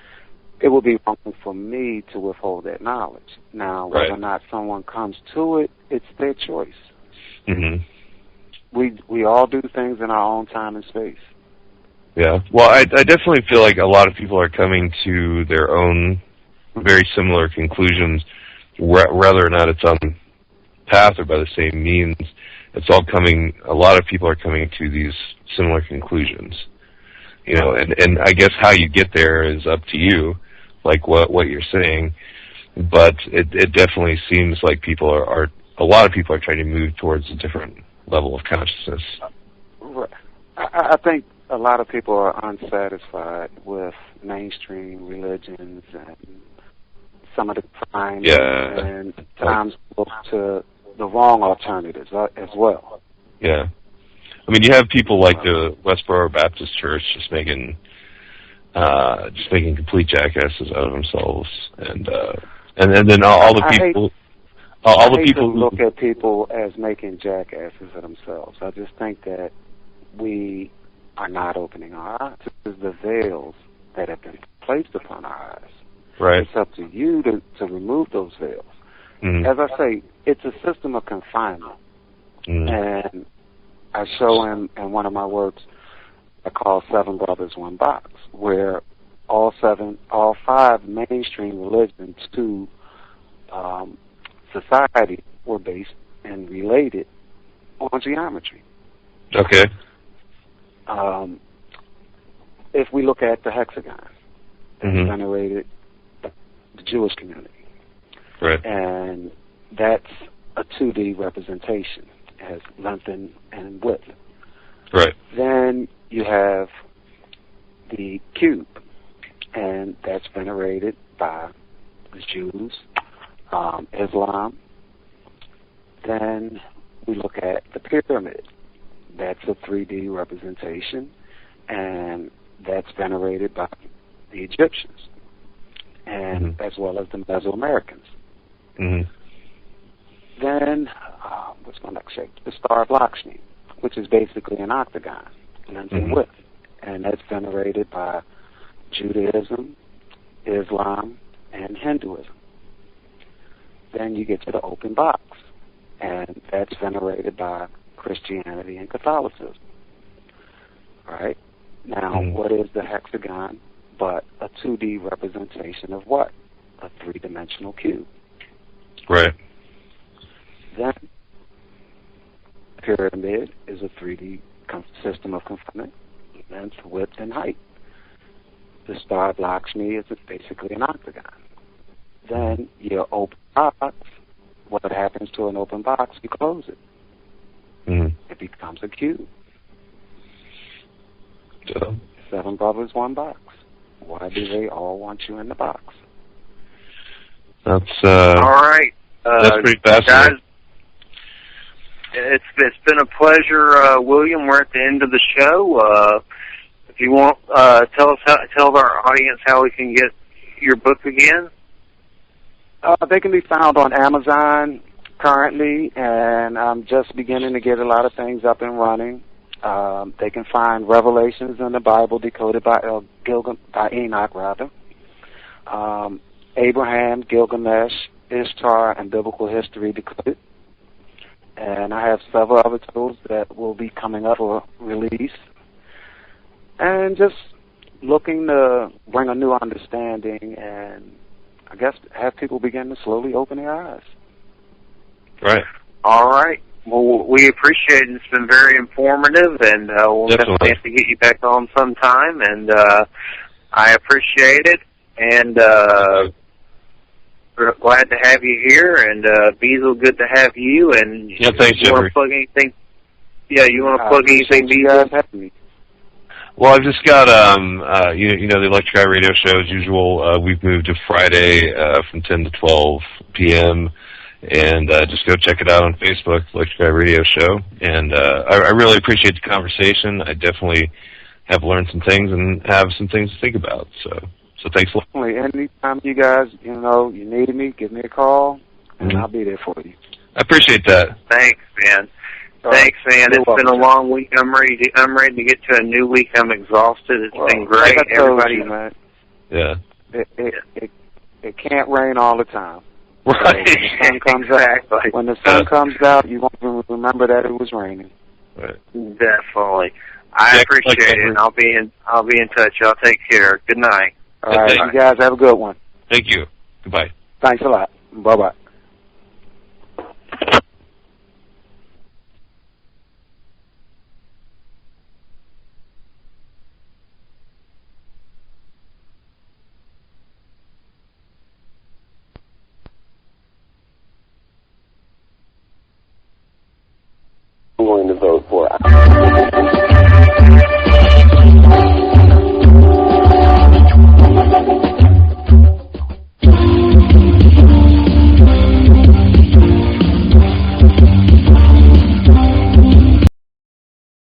it would be wrong for me to withhold that knowledge. Now, whether or not someone comes to it, it's their choice. Mm-hmm. We all do things in our own time and space. Yeah. Well, I definitely feel like a lot of people are coming to their own very similar conclusions, whether or not it's on path or by the same means. It's all coming. A lot of people are coming to these similar conclusions, you know. And I guess how you get there is up to you, like what you're saying. But it definitely seems like people are a lot of people are trying to move towards a different level of consciousness. I think a lot of people are unsatisfied with mainstream religions and some of the times and times look to the wrong alternatives as well. Yeah. I mean, you have people like the Westboro Baptist Church just making complete jackasses out of themselves, and then all the people who look at people as making jackasses of themselves. I just think that we are not opening our eyes to the veils that have been placed upon our eyes. Right. It's up to you to remove those veils. as I say, it's a system of confinement. And I show in one of my works I call Seven Brothers, One Box, where all five mainstream religions to society were based and related on geometry. Okay. If we look at the hexagon, that's venerated the Jewish community. Right. And that's a 2D representation, as length and width. Right. Then you have the cube, and that's venerated by the Jews, Islam. Then we look at the pyramid. That's a 3D representation, and that's venerated by the Egyptians, and as well as the Mesoamericans. Then, what's my next shape? The Star of Lakshmi, which is basically an octagon, length and width, and that's venerated by Judaism, Islam, and Hinduism. Then you get to the open box, and that's venerated by Christianity and Catholicism. All right? Now, what is the hexagon but a 2D representation of what? A three-dimensional cube. Right. Then, pyramid is a 3D system of confinement, length, width, and height. The Star of Lakshmi is basically an octagon. Then your open box, what happens to an open box? You close it. It becomes a cube. Seven brothers, one box. Why do they all want you in the box? That's all right. That's pretty fascinating. Guys, it's been a pleasure, William. We're at the end of the show. If you want, tell our audience how we can get your book again. They can be found on Amazon currently, and I'm just beginning to get a lot of things up and running. They can find Revelations in the Bible decoded by Enoch, rather. Abraham, Gilgamesh, Ishtar, and Biblical History decoded. And I have several other tools that will be coming up for release. And just looking to bring a new understanding and, I guess, have people begin to slowly open their eyes. Right. All right. Well, we appreciate it. It's been very informative, and we'll definitely have to get you back on sometime. And I appreciate it, and we're glad to have you here. And Beazle, good to have you. And thanks, you want to plug anything? Yeah, you want to plug anything, Beazle? Well, I've just got, you know, the Electric Eye Radio show as usual. We've moved to Friday from 10 to 12 p.m., and just go check it out on Facebook, Electric Eye Radio Show. And I really appreciate the conversation. I definitely have learned some things and have some things to think about. So thanks a lot. Anytime you guys, you need me, give me a call, and I'll be there for you. I appreciate that. Thanks, man. Thanks, man. It's been a long week. I'm ready to get to a new week. I'm exhausted. It's been great. Like I told you, man. Yeah. It can't rain all the time. Right. When the sun comes out, you won't remember that it was raining. Right. Definitely. I appreciate it. And I'll be in touch. Y'all take care. Good night. All right, you guys have a good one. Thank you. Goodbye. Thanks a lot. Bye-bye. I'm going to vote for